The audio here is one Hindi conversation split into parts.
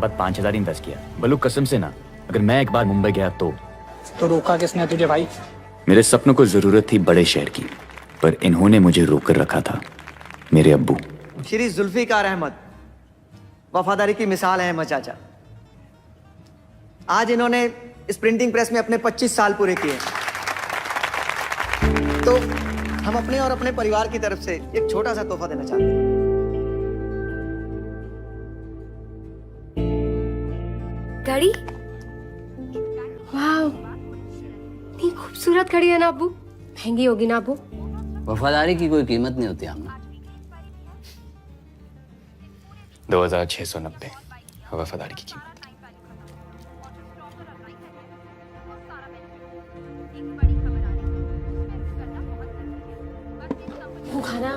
बाद 5,000 इन्वेस्ट किया। बल्लू कसम से ना, अगर मैं एक बार मुंबई गया तो रोका किसने तुझे भाई? मेरे सपनों को जरूरत थी बड़े शहर की, पर इन्होंने मुझे रोक कर रखा था, मेरे अब्बू। श्री जुल्फिकार अहमद वफादारी की मिसाल है अहमद चाचा। आज इन्होंने इस प्रिंटिंग प्रेस में अपने 25 साल पूरे किए। तो हम अपने और अपने परिवार की तरफ से एक छोटा सा तोहफा देना चाहते हैं। घड़ी? वाह, इतनी खूबसूरत घड़ी है ना अब्बू। महंगी होगी ना अब्बू? वफादारी की कोई कीमत नहीं होती आमना। 2,690 वफादारी की कीमत। वो खाना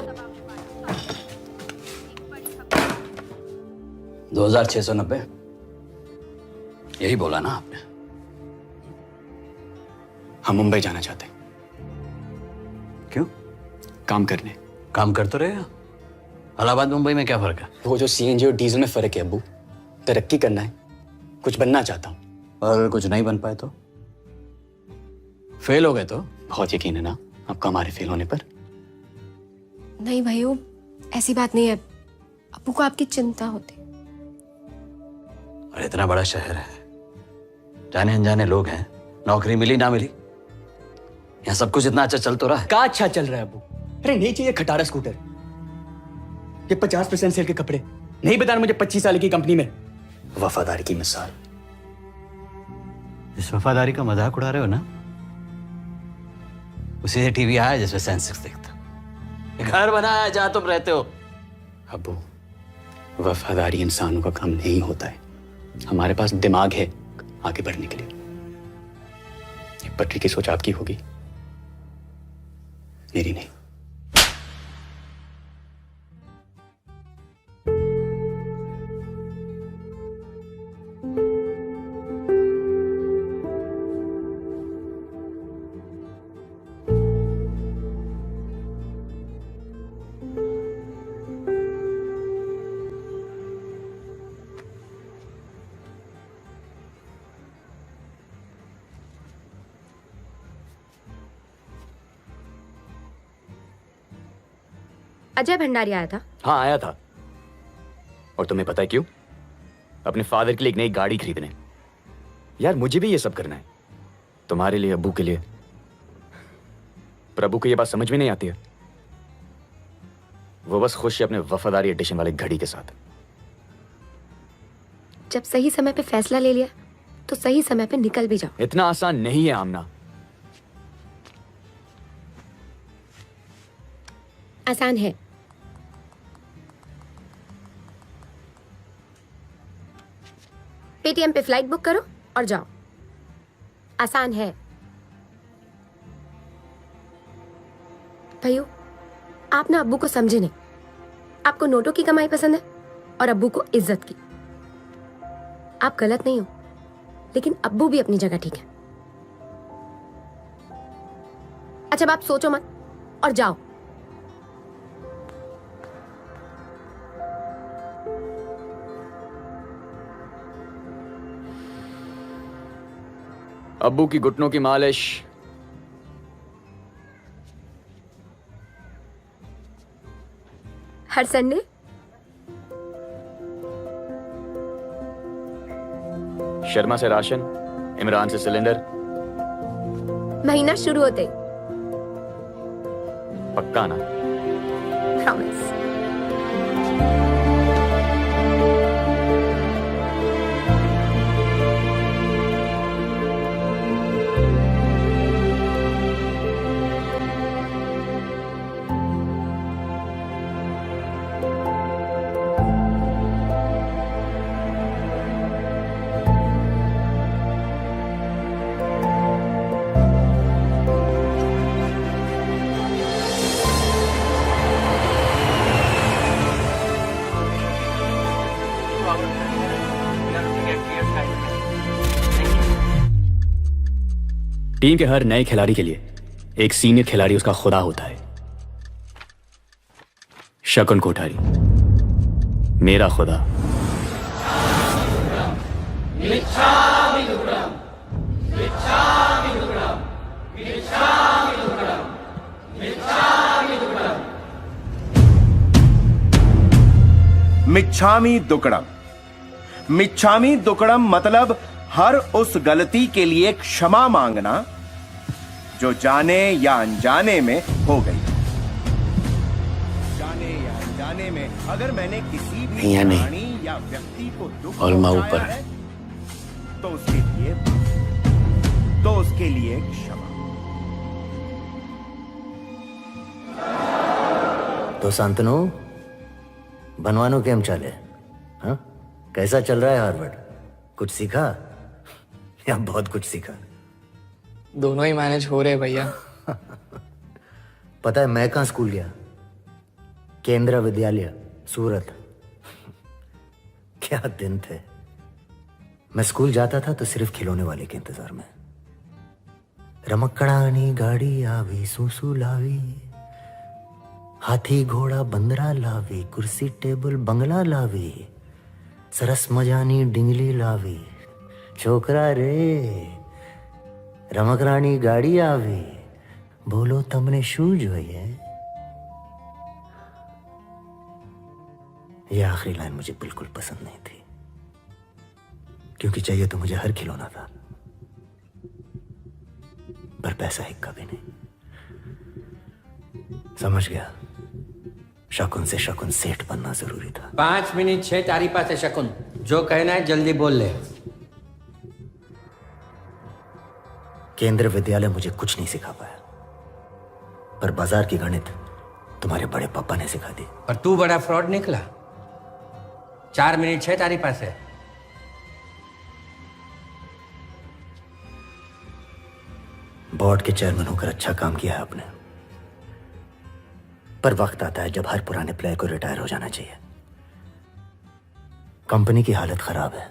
2,690 यही बोला ना आपने? हम मुंबई जाना चाहते हैं। क्यों? काम करने। काम कर तो रहेगा। इलाहाबाद मुंबई में क्या फर्क है? वो जो सीएनजी और डीजल में फर्क है अब्बू। तरक्की करना है, कुछ बनना चाहता हूँ। और अगर कुछ नहीं बन पाए तो? फेल हो गए तो? बहुत यकीन है ना आपका हमारे फेल होने पर? नहीं भाइयों, ऐसी बात नहीं है। अब्बू को आपकी चिंता होती। और इतना बड़ा शहर है, जाने अनजाने लोग हैं, नौकरी मिली ना मिली, यहाँ सब कुछ इतना अच्छा चल तो रहा है। का अच्छा चल रहा है अब्बू? अरे नहीं चाहिए खटारा स्कूटर, ये 50% सेल के कपड़े नहीं बताना मुझे 25 साल की कंपनी में। वफादारी की मिसाल। इस वफादारी का मजाक उड़ा रहे हो ना? उसी से टीवी आया जिसमें सेंसेक्स देखता, घर बनाया जहां तुम रहते हो। अब्बू, वफादारी इंसानों का काम नहीं होता है। हमारे पास दिमाग है आगे बढ़ने के लिए। ये पटरी की सोच आपकी होगी, मेरी नहीं। अजय भंडारी आया था? हाँ आया था। और तुम्हें पता है क्यों? अपने फादर के लिए एक नई गाड़ी खरीदने। यार मुझे भी ये सब करना है, तुम्हारे लिए, अब्बू के लिए। पर अब्बू को ये बात समझ में नहीं आती है। वो बस खुश है अपने वफादारी एडिशन वाले घड़ी के साथ। जब सही समय पे फैसला ले लिया तो सही समय पे निकल भी जाओ। इतना आसान नहीं है आमना। आसान है। पेटीएम पे फ्लाइट बुक करो और जाओ। आसान है भाइयों। आप ना अब्बू को समझे नहीं। आपको नोटों की कमाई पसंद है और अब्बू को इज्जत की। आप गलत नहीं हो, लेकिन अब्बू भी अपनी जगह ठीक है। अच्छा, अब आप सोचो मत और जाओ। अब्बू की घुटनों की मालिश। हर संडे शर्मा से राशन, इमरान से सिलेंडर। महीना शुरू होते ही। पक्का ना? प्रॉमिस। टीम के हर नए खिलाड़ी के लिए एक सीनियर खिलाड़ी उसका खुदा होता है। शकुन कोठारी मेरा खुदा। मिच्छामी दुक्कडम। मिच्छामी दुक्कडम मतलब हर उस गलती के लिए क्षमा मांगना जो जाने या अनजाने में हो गई। जाने या अनजाने में अगर मैंने किसी भी यहाँ नहीं। प्राणी या व्यक्ति को दुख ऑलमा पहुंचाया ऊपर। है, तो उसके लिए क्षमा। तो शांतनु बनवानो केम चले? हाँ, कैसा चल रहा है हार्वर्ड? कुछ सीखा या बहुत कुछ सीखा? दोनों ही मैनेज हो रहे भैया। पता है मैं कहाँ स्कूल गया? केंद्र विद्यालय सूरत। क्या दिन थे। मैं स्कूल जाता था तो सिर्फ खिलौने वाले के इंतजार में। रमकड़ानी गाड़ी आवी, सूसू लावी, हाथी घोड़ा बंदरा लावी, कुर्सी टेबल बंगला लावी, सरस मजानी डिंगली लावी, छोकरा रे रमकरानी गाड़ी आवी, बोलो तमने शू જોઈએ? ये आखिरी लाइन मुझे बिल्कुल पसंद नहीं थी, क्योंकि चाहिए तो मुझे हर खिलौना था, पर पैसा हिक्का भी नहीं। समझ गया, शकुन से शकुन सेठ बनना जरूरी था। 5 मिनट છે તારી પાસે શકુન, जो कहना है जल्दी बोल ले। केंद्र विद्यालय मुझे कुछ नहीं सिखा पाया, पर बाजार की गणित तुम्हारे बड़े पापा ने सिखा दी। और तू बड़ा फ्रॉड निकला। 4 मिनट છે તારી પાસે। बोर्ड के चेयरमैन होकर अच्छा काम किया है आपने, पर वक्त आता है जब हर पुराने प्लेयर को रिटायर हो जाना चाहिए। कंपनी की हालत खराब है,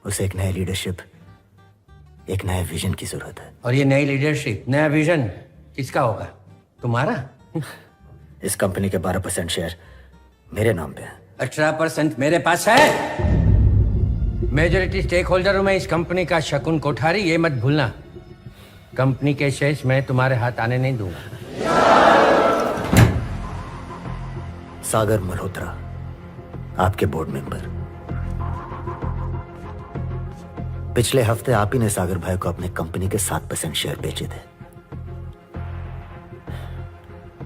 उसे एक नई लीडरशिप, एक नए विजन की जरूरत है। और ये नई लीडरशिप, नया विजन किसका होगा? तुम्हारा? इस कंपनी के 12% शेयर मेरे नाम पे है। 18% मेरे पास है। मेजॉरिटी स्टेक होल्डर हूं मैं इस कंपनी का, शकुन कोठारी, ये मत भूलना। कंपनी के शेयर्स मैं तुम्हारे हाथ आने नहीं दूंगा। सागर मल्होत्रा, आपके बोर्ड मेंबर। पिछले हफ्ते आप ही ने सागर भाई को अपने कंपनी के 7% शेयर बेचे थे।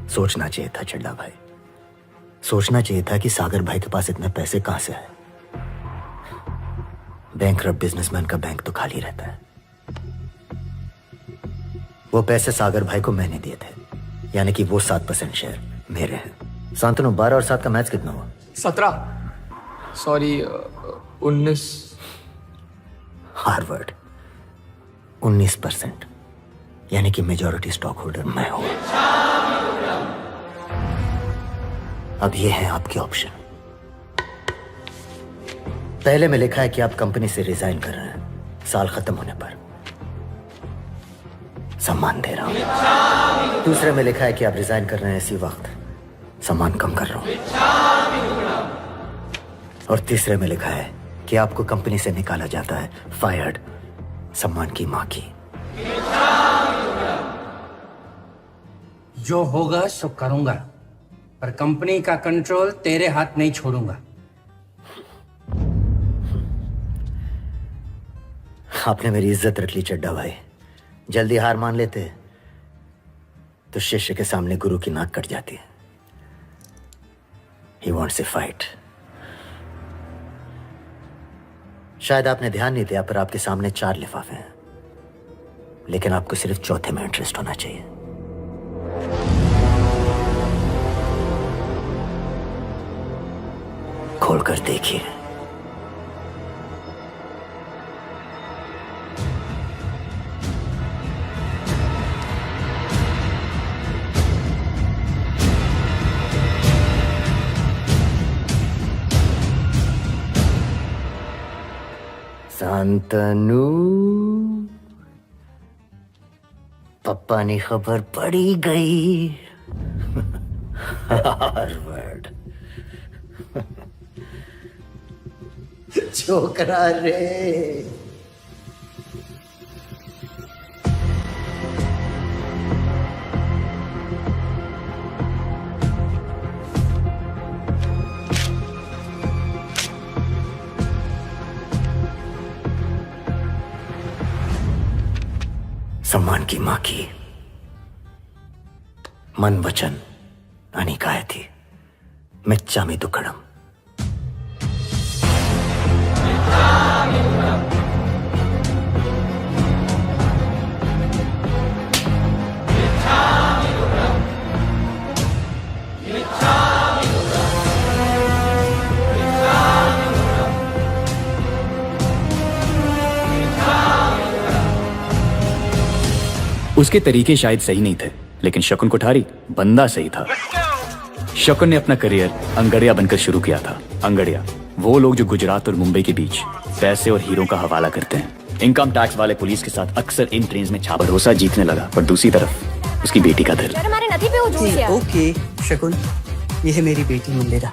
सोचना चाहिए था चड्डा भाई, सोचना चाहिए था कि सागर भाई के पास इतने पैसे कहां से आए। बैंकरप्ट बिजनेसमैन का बैंक तो खाली रहता है। वो पैसे सागर भाई को मैंने दिए थे, यानी कि वो 7% शेयर मेरे हैं। शांतनु, 12 और 7 का मैच कितना हुआ? 17 सॉरी 19। हार्वर्ड 19%, यानी कि मेजॉरिटी स्टॉक होल्डर मैं हूं। अब ये है आपके ऑप्शन। पहले में लिखा है कि आप कंपनी से रिजाइन कर रहे हैं, साल खत्म होने पर सम्मान दे रहा हूं। दूसरे में लिखा है कि आप रिजाइन कर रहे हैं इसी वक्त, सम्मान कम कर रहा हूं। और तीसरे में लिखा है कि आपको कंपनी से निकाला जाता है, फायर्ड, सम्मान की मां की। जो होगा सो करूंगा, पर कंपनी का कंट्रोल तेरे हाथ नहीं छोड़ूंगा। आपने मेरी इज्जत रख ली चड्डा भाई। जल्दी हार मान लेते तो शिष्य के सामने गुरु की नाक कट जाती है। He wants a fight. शायद आपने ध्यान नहीं दिया, पर आपके सामने 4 लिफाफे हैं, लेकिन आपको सिर्फ चौथे में इंटरेस्ट होना चाहिए। खोलकर देखिए। शांतनु, पप्पा ने खबर पड़ी गई। हार्वर्ड। छोकरा रे। सम्मान की मां की मन वचन आणि काय थी मिच्चामी दुक्कडम। उसके तरीके शायद सही नहीं थे, लेकिन शकुन कोठारी बंदा सही था। शकुन ने अपना करियर अंगड़िया बनकर शुरू किया था। अंगड़िया वो लोग जो गुजरात और मुंबई के बीच पैसे और हीरों का हवाला करते हैं। इनकम टैक्स वाले पुलिस के साथ अक्सर इन ट्रेन में छापा भरोसा जीतने लगा, पर दूसरी तरफ उसकी बेटी का दिल। ओके शकुन, ये है मेरी बेटी मंदिरा।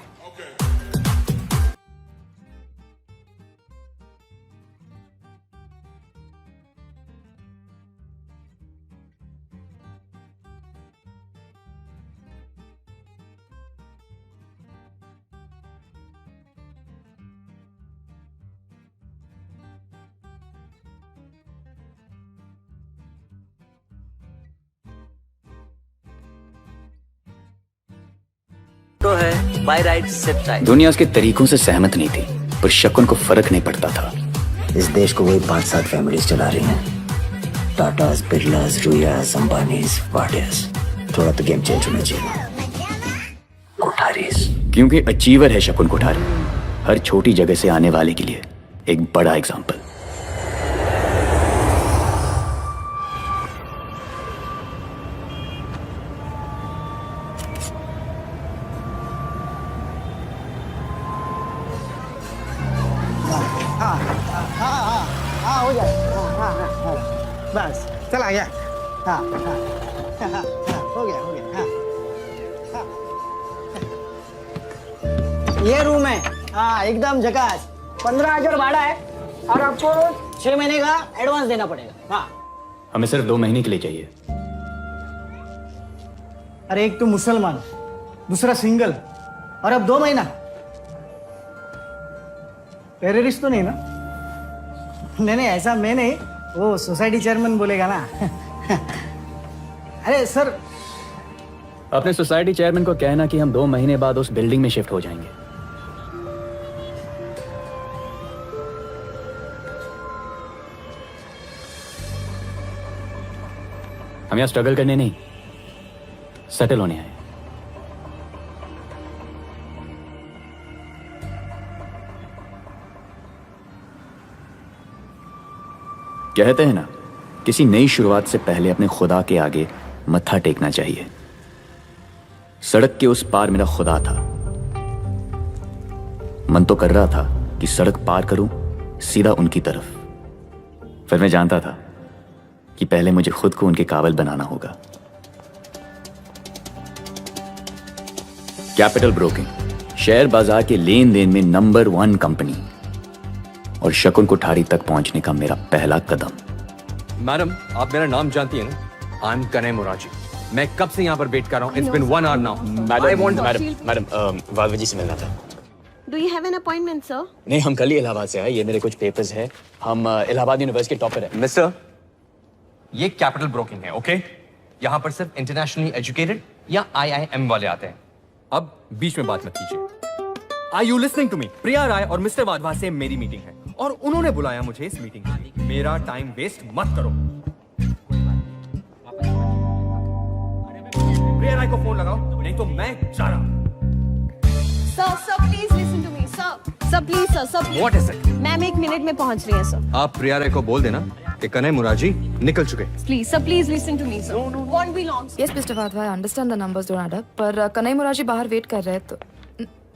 तो है बाय राइट सेफ्ट राइट। दुनिया उसके तरीकों से सहमत नहीं थी, पर शकुन को फर्क नहीं पड़ता था। इस देश को वही 5-7 फैमिलीज चला रही हैं। टाटास, बिरलास, रुयास, अंबानीज, वाडियास। थोड़ा तो गेम चेंज होना चाहिए। कोठारीज, क्योंकि अचीवर है शकुन कोठारी, हर छोटी जगह से आने वाले के लिए एक बड़ा एग्जाम्पल। हाँ हो जाए। हाँ बस चला गया। हाँ हो गया हाँ। ये रूम है। हाँ एकदम झकास। 15,000 भाड़ा है और आपको 6 महीने का एडवांस देना पड़ेगा। हाँ हमें सिर्फ 2 महीने के लिए चाहिए। अरे एक तो मुसलमान, दूसरा सिंगल, और अब 2 महीना। टेररिस्ट तो नहीं ना? नहीं ऐसा मैं नहीं, वो सोसाइटी चेयरमैन बोलेगा ना। अरे सर, अपने सोसाइटी चेयरमैन को कहना कि हम 2 महीने बाद उस बिल्डिंग में शिफ्ट हो जाएंगे। हम यहां स्ट्रगल करने नहीं, सेटल होने आए। कहते हैं ना, किसी नई शुरुआत से पहले अपने खुदा के आगे मत्था टेकना चाहिए। सड़क के उस पार मेरा खुदा था। मन तो कर रहा था कि सड़क पार करूं सीधा उनकी तरफ, पर मैं जानता था कि पहले मुझे खुद को उनके काबिल बनाना होगा। कैपिटल ब्रोकिंग, शेयर बाजार के लेन देन में नंबर 1 कंपनी, और शकुन कोठारी तक पहुंचने का मेरा पहला कदम। मैडम, आप मेरा नाम जानती हैं ना? आई एम कनई मुराजी। मैं कब से यहाँ पर वेट कर रहा हूँ। It's been 1 hour now. Madam Wadvi ji से मिलना था। Do you have an appointment, sir? नहीं, हम कल ही इलाहाबाद से आए। ये मेरे कुछ पेपर्स हैं। हम इलाहाबाद यूनिवर्सिटी के टॉपर हैं। मिस्टर, ये कैपिटल ब्रोकिंग है, ओके? यहाँ पर सिर्फ इंटरनेशनली एजुकेटेड या IIM वाले आते हैं। अब बीच में बात मत कीजिए। Are you listening to me? प्रिया राय और मिस्टर वाधवा से मेरी मीटिंग है और उन्होंने बुलाया मुझे इस मीटिंग के लिए। मेरा टाइम वेस्ट मत करो। प्रिया राय को फोन लगाओ, नहीं तो मैं जा रहा हूं। Sir, please listen to me, sir. Sir, please, sir, please. What is it? Ma'am 1 minute में पहुंच रही है, सर। आप प्रिया राय को बोल देना कि कनई मुराजी निकल चुके। Please, sir, please listen to me, sir. Won't be long, sir. Yes, Mr. Vadva, I understand the numbers don't add up, पर कनई मुराजी बाहर वेट कर रहे हैं तो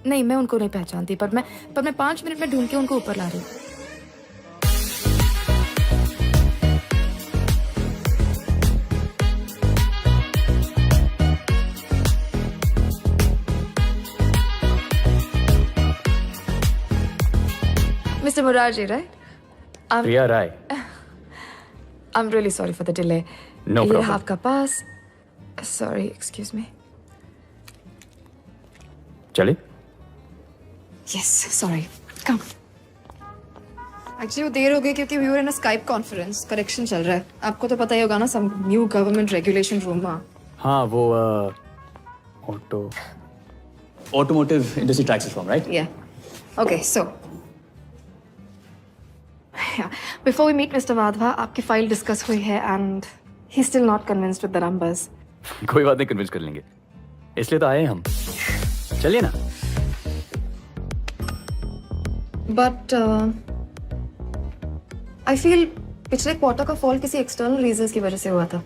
नहीं, मैं उनको नहीं पहचानती, पर मैं 5 मिनट में ढूंढ के उनको ऊपर ला रही हूँ। Mr. Murarji, right? Priya Rai. I'm really sorry for the delay. No ये problem. आपका pass. Sorry, excuse me. चले? Yes, sorry. Come. Actually वो देर हो गई क्योंकि we were in a Skype conference. Correction चल रहा है. आपको तो पता ही होगा ना, some new government regulation rumor. हाँ वो Automotive industry tax reform, right? Yeah. Okay, so. Yeah. Before we meet Mr. Wadhwa, आपकी फाइल डिस्कस हुई है and he's still not convinced with the numbers. कोई बात नहीं, कन्विंस कर लेंगे. इसलिए तो आए हैं हम. चलिए ना. But I feel पिछले क्वार्टर का फॉल किसी एक्सटर्नल रीजंस की वजह से हुआ था.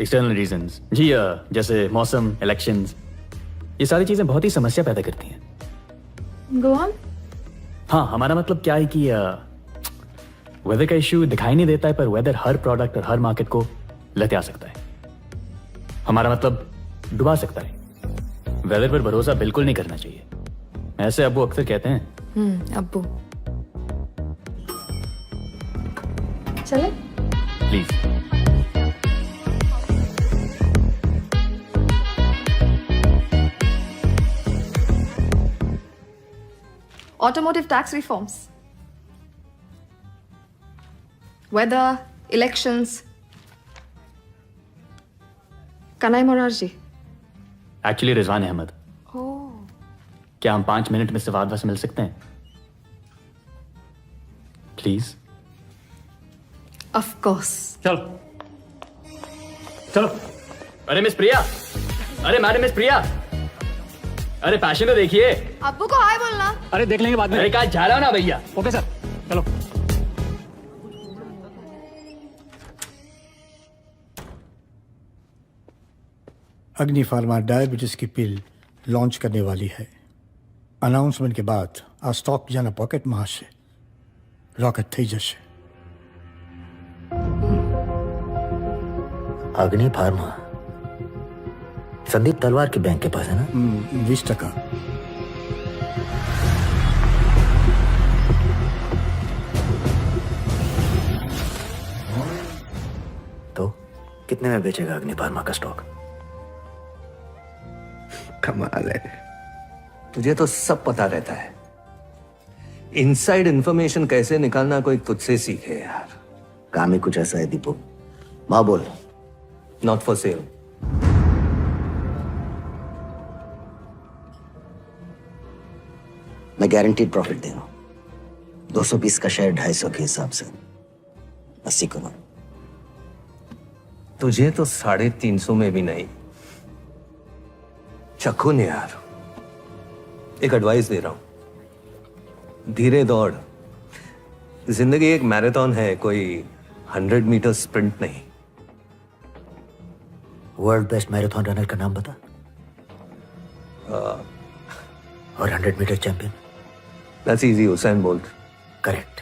एक्सटर्नल रीजंस जी, जैसे मौसम, इलेक्शंस, ये सारी चीजें बहुत ही समस्या पैदा करती हैं. Go on. हाँ, हमारा मतलब क्या है कि वेदर का इश्यू दिखाई नहीं देता है, पर वेदर हर प्रोडक्ट और हर मार्केट को लत्या सकता है. हमारा मतलब डुबा सकता है. वेदर पर भरोसा बिल्कुल नहीं करना चाहिए. ऐसे अब्बू अक्सर कहते हैं. अब्बू. चले? Please. Automotive tax reforms. Weather, elections. Kanai Morarji. Actually Rizwan Ahmed. क्या हम 5 मिनट मिस्टर वाधवा से मिल सकते हैं? प्लीज. Of course. चलो चलो. अरे मिस प्रिया, अरे मैडम मिस प्रिया, अरे पैशन तो देखिए. अब्बू को हाय बोलना. अरे देख लेंगे बाद में. अरे कहा जा रहा हो ना भैया. ओके सर, चलो. अग्नि फार्मा डायबिटीज की पिल लॉन्च करने वाली है. अनाउंसमेंट के बाद આ સ્ટોક જેના પોકેટમાં હશે રોકેટ થઈ જશે. अग्नि फार्मा संदीप तलवार के बैंक के पास है ना? 20%. तो कितने में बेचेगा अग्नि फार्मा का स्टॉक? कमाल है, तुझे तो सब पता रहता है. इनसाइड इंफॉर्मेशन कैसे निकालना कोई तुझसे सीखे यार. काम ही कुछ ऐसा है दीपू. माँ बोल. Not for sale. मैं गारंटीड प्रॉफिट दे रहा हूं. 220 का शेयर 250 के हिसाब से 80 करोड़. तुझे तो 350 में भी नहीं. चखुन यार, एक एडवाइस दे रहा हूं, धीरे दौड़. जिंदगी एक मैराथन है, कोई 100 मीटर स्प्रिंट नहीं. वर्ल्ड बेस्ट मैराथन रनर का नाम बता. और 100 metre champion. That's easy, Usain Bolt. Correct.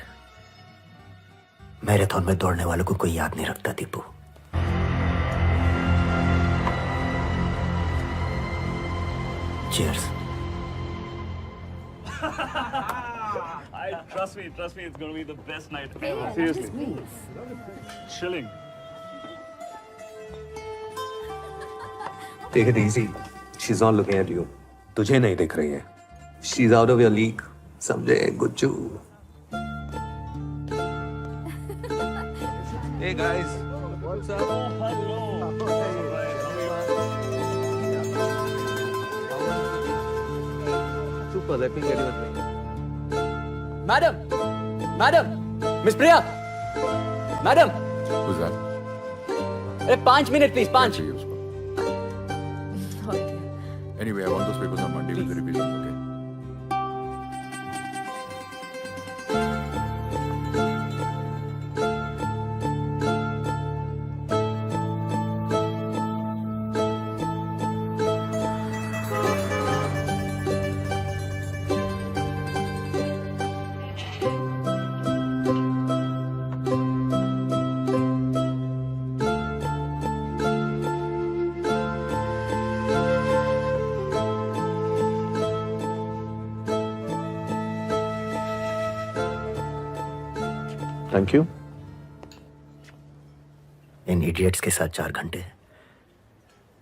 Marathon में दौड़ने वालों को कोई याद नहीं रखता Deepu. Cheers. Trust me, it's going to be the best night ever. Seriously. Chilling. Take it easy. She's not looking at you. तुझे नहीं दिख रही है. She's out of your league. समझे Gujju. Hey guys, what's up? Super, let me get you a drink. Madam, madam, miss Priya, madam. Who's that? अरे 5 minute please. 5. Anyway, I want those papers on Monday with the revisions, okay? Thank you. In idiots के साथ 4 घंटे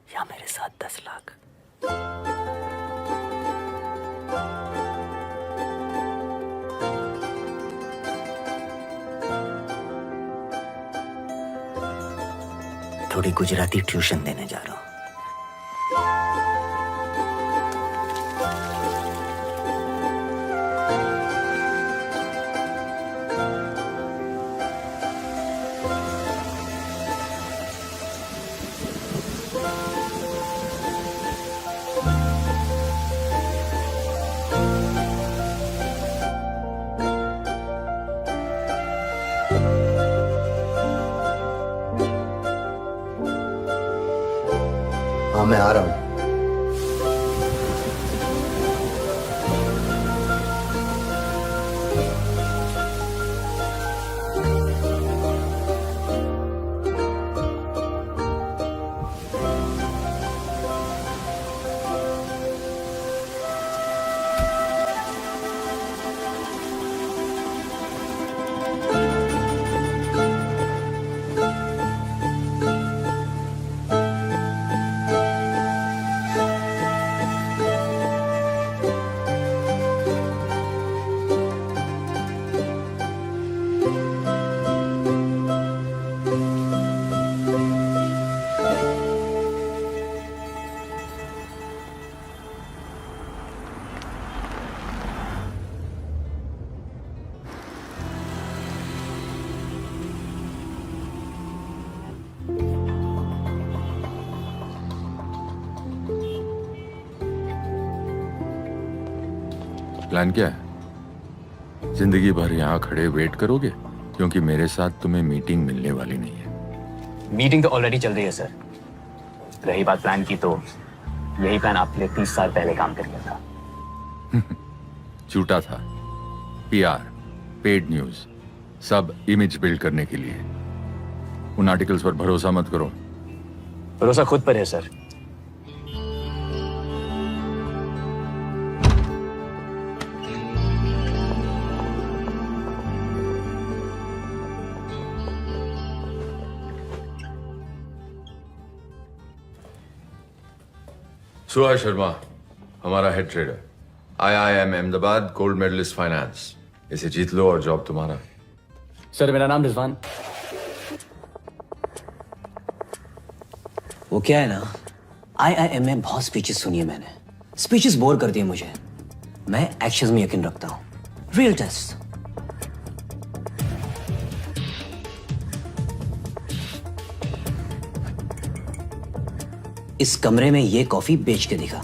या मेरे साथ 10 लाख। थोड़ी गुजराती ट्यूशन देने जा रहा हूं। हाँ मैं आ रहा हूं। प्लान क्या है? जिंदगी भर यहाँ खड़े वेट करोगे? क्योंकि मेरे साथ तुम्हें मीटिंग मिलने वाली नहीं है। मीटिंग तो ऑलरेडी चल रही है सर। रही बात प्लान की, तो यही प्लान आपके लिए 30 साल पहले काम कर गया था। झूठा था। पीआर, पेड न्यूज, सब इमेज बिल्ड करने के लिए। उन आर्टिकल्स पर भरोसा मत करो। भरोसा खुद पर है सर। सुहास शर्मा हमारा head trader, IIM Ahmedabad gold medallist finance. इसे जीत लो और जॉब तुम्हारा। सर मेरा नाम रिजवान। वो क्या है ना, IIM में बहुत स्पीचेस सुनी है मैंने। स्पीचेस बोर कर दिए मुझे। मैं एक्शंस में यकीन रखता हूं। Real test. इस कमरे में ये कॉफी बेच के दिखा।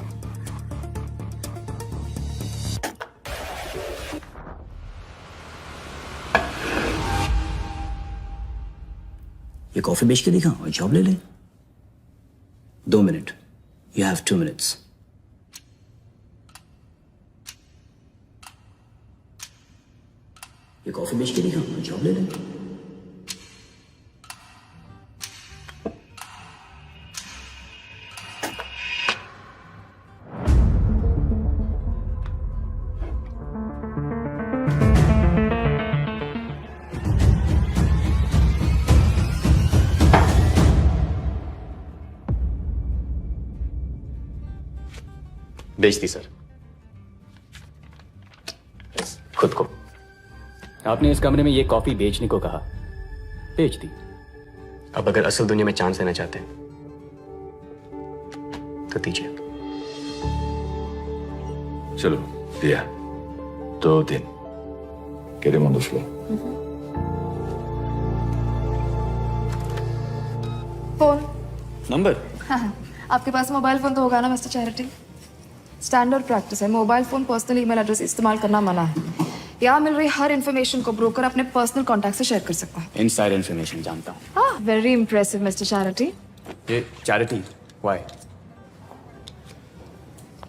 ये कॉफी बेच के दिखा और जॉब ले ले। 2 मिनट। You have 2 minutes. ये कॉफी बेच के दिखा और जॉब ले ले। बेच दी सर, खुद को। आपने इस कमरे में ये कॉफी बेचने को कहा, बेच दी। अब अगर असल दुनिया में चांस लेना चाहते हैं तो दीजिए। चलो दिया। 2 दिन। Queremos dos flow. Phone. Number? हाँ, आपके पास मोबाइल फोन तो होगा ना मिस्टर चैरिटी? स्टैंडर्ड प्रैक्टिस है, mobile phone personal email address इस्तेमाल करना मना है। यहाँ मिल रही हर इन्फॉर्मेशन को ब्रोकर अपने पर्सनल कॉन्टैक्ट से शेयर कर सकता है। इनसाइड इन्फॉर्मेशन जानता हूँ। हाँ, वेरी इंप्रेसिव मिस्टर चैरिटी। ये Charity why?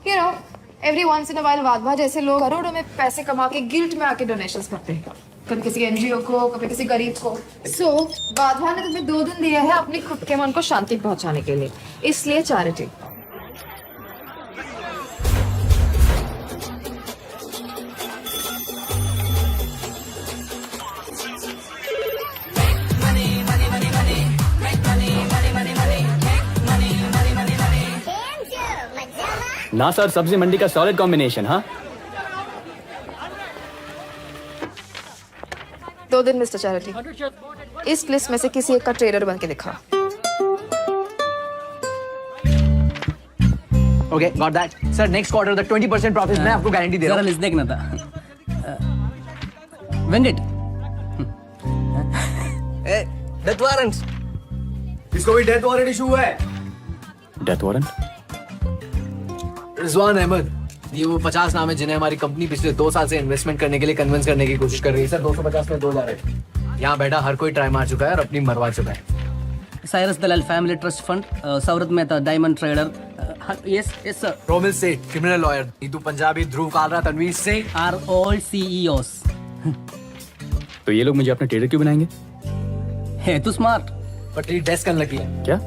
You know, every once in a while Wadhwa जैसे लोग करोड़ों में पैसे कमा के गिल्ट में आके डोनेशंस करते हैं। कभी किसी एनजीओ को, कभी किसी गरीब को। सो वाधवा ने तुम्हें 2 दिन दिया है अपने खुद के मन को शांति पहुंचाने के लिए, इसलिए चैरिटी। नासा और सब्जी मंडी का सॉलिड कॉम्बिनेशन। हाँ 2 दिन मिस्टर चैरिटी, इस लिस्ट में से किसी एक का ट्रेडर बन के दिखा। Okay got that sir. Next quarter तक 20% प्रॉफिट मैं आपको गारंटी दे रहा हूं। लिस्ट देखना था। वेंकट डेथ वारंट, इसको भी डेथ वारंट इशू हुआ है। Death warrant? रिजवान अहमद, ये वो 50 नाम है जिन्हें हमारी कंपनी पिछले 2 साल से इन्वेस्टमेंट करने के लिए कन्विंस करने की कोशिश कर रही है। सर 250 में 2 जा रहे हैं। यहाँ बैठा हर कोई ट्राई मार चुका है और अपनी मरवा चुका है। Cyrus Dalal family trust fund, सौरत Mehta diamond trader. Yes yes sir. Romil Seth criminal lawyer, Neetu Punjabi, Dhruv Kalra, Tanveer Singh are all CEOs। तो ये लोग मुझे अपने ट्रेडर क्यों बनाएंगे? है तू स्मार्ट। बट ये डेस्क अनलकी है। क्या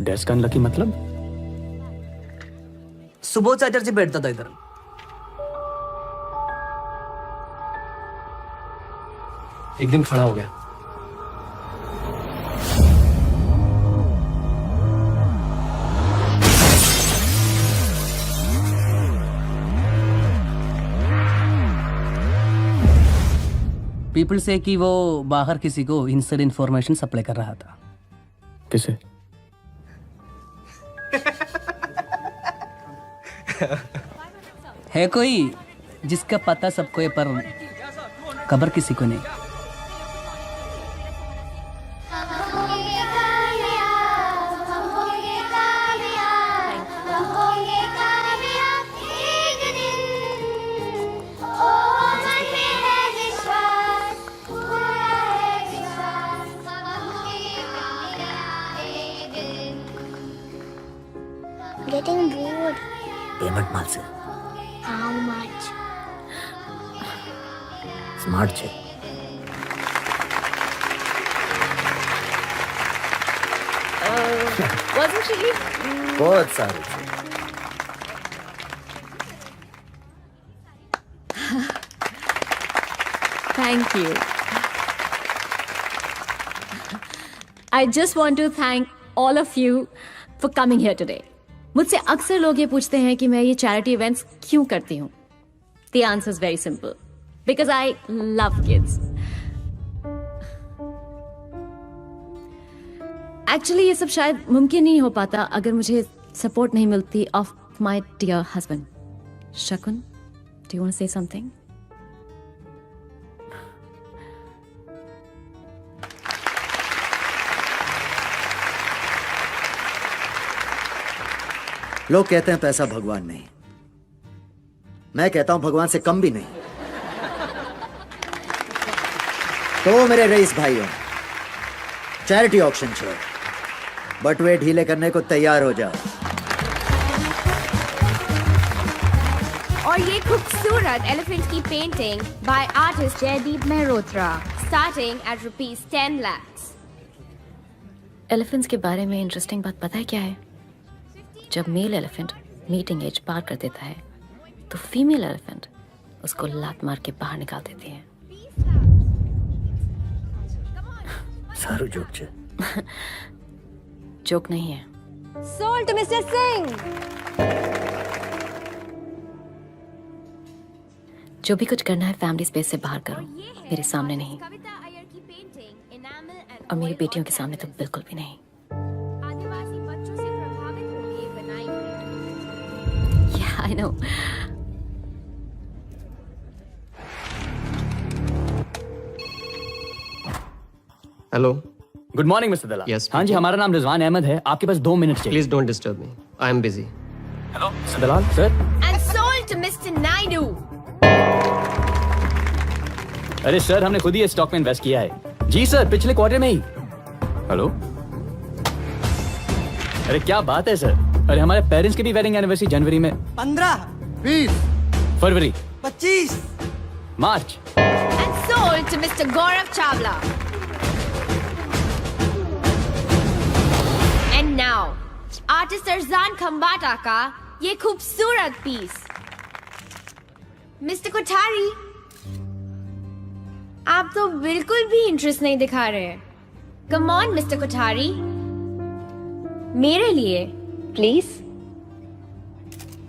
डेस्क अनलकी मतलब? सुबह चाचर से बैठता था इधर। एक दिन खड़ा हो गया। पीपल से कि वो बाहर किसी को इनसाइड इंफॉर्मेशन सप्लाई कर रहा था। किसे? है कोई जिसका पता सबको है पर खबर किसी को नहीं। Getting bored. पेमेंट माल से How much? स्मार्ट છે। Wasn't she? बहुत सारी છે। Thank you. I just want to thank all of you for coming here today. मुझसे अक्सर लोग ये पूछते हैं कि मैं ये चैरिटी इवेंट्स क्यों करती हूँ। The answer is very simple. Because I love kids. Actually ये सब शायद मुमकिन नहीं हो पाता अगर मुझे सपोर्ट नहीं मिलती of my dear husband. Shakun, do you want to say something? लोग कहते हैं पैसा भगवान नहीं, मैं कहता हूं भगवान से कम भी नहीं। तो मेरे रईस भाइयों, चैरिटी ऑक्शन छोड़, बटुए ढीले करने को तैयार हो जाओ। और ये खूबसूरत एलिफेंट की painting by artist Jaydeep Mehrotra, starting at ₹10 lakhs। Elephants के बारे में इंटरेस्टिंग बात पता है क्या है? जब मेल एलिफेंट मीटिंग एज पार कर देता है तो फीमेल एलिफेंट उसको लात मार के बाहर निकाल देती है। सारू जोक छे। जोक नहीं है। Sold to Mr. Singh. जो भी कुछ करना है फैमिली स्पेस से बाहर करो, मेरे सामने नहीं, और मेरी बेटियों के सामने तो बिल्कुल भी नहीं। Yeah, I know. Hello, good morning mister Dalal. Yes, हाँ जी, हमारा नाम रिजवान अहमद है। आपके पास 2 मिनट चाहिए। Please don't disturb me, I am busy. Hello mister Dalal sir. And sold to Mr. Naidu. अरे सर, हमने खुद ही इस स्टॉक में इन्वेस्ट किया है। जी सर, पिछले क्वार्टर में ही। हेलो, अरे क्या बात है सर। अरे हमारे पेरेंट्स की भी वेडिंग एनिवर्सरी जनवरी में। 15, 20, फरवरी, 25, मार्च। And sold to Mr. Gaurav Chawla. And now, artist Arjan Khambata का ये खूबसूरत पीस। मिस्टर कोठारी, आप तो बिल्कुल भी इंटरेस्ट नहीं दिखा रहे। कम ऑन मिस्टर कोठारी, मेरे लिए प्लीज।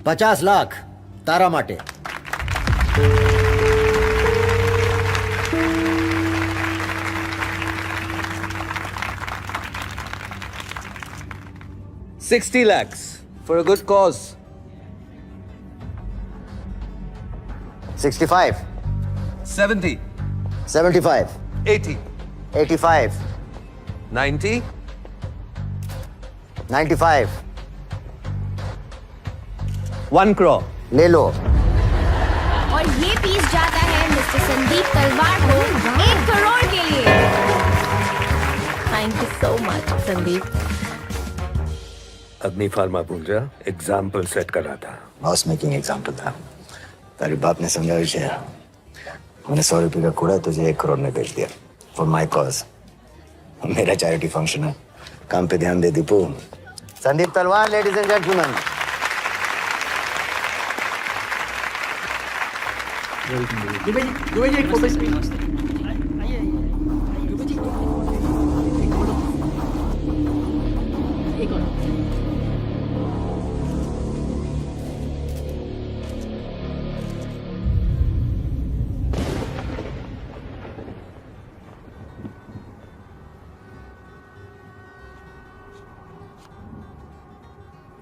50 लाख तारा माटे। $60 lakhs for a good cause. 65, 70, 75, 80, 85, 90, 95, 1 crore. ले लो। और ये पीस जाता है मिस्टर संदीप तलवार को 1 करोड़ के लिए। Thank you so much Sandeep. अग्नि फार्मा भूल जा, एग्जाम्पल सेट कर रहा था। लॉस मेकिंग एग्जाम्पल था। तेरे बाप ने समझा विषय। मैंने 100 रुपये का कूड़ा तुझे 1 करोड़ में बेच दिया फॉर माई कॉज। मेरा चैरिटी फंक्शन है, काम पे ध्यान दे दीपू। संदीप तलवार, ladies and gentleman. Dubey ji एक फोटो।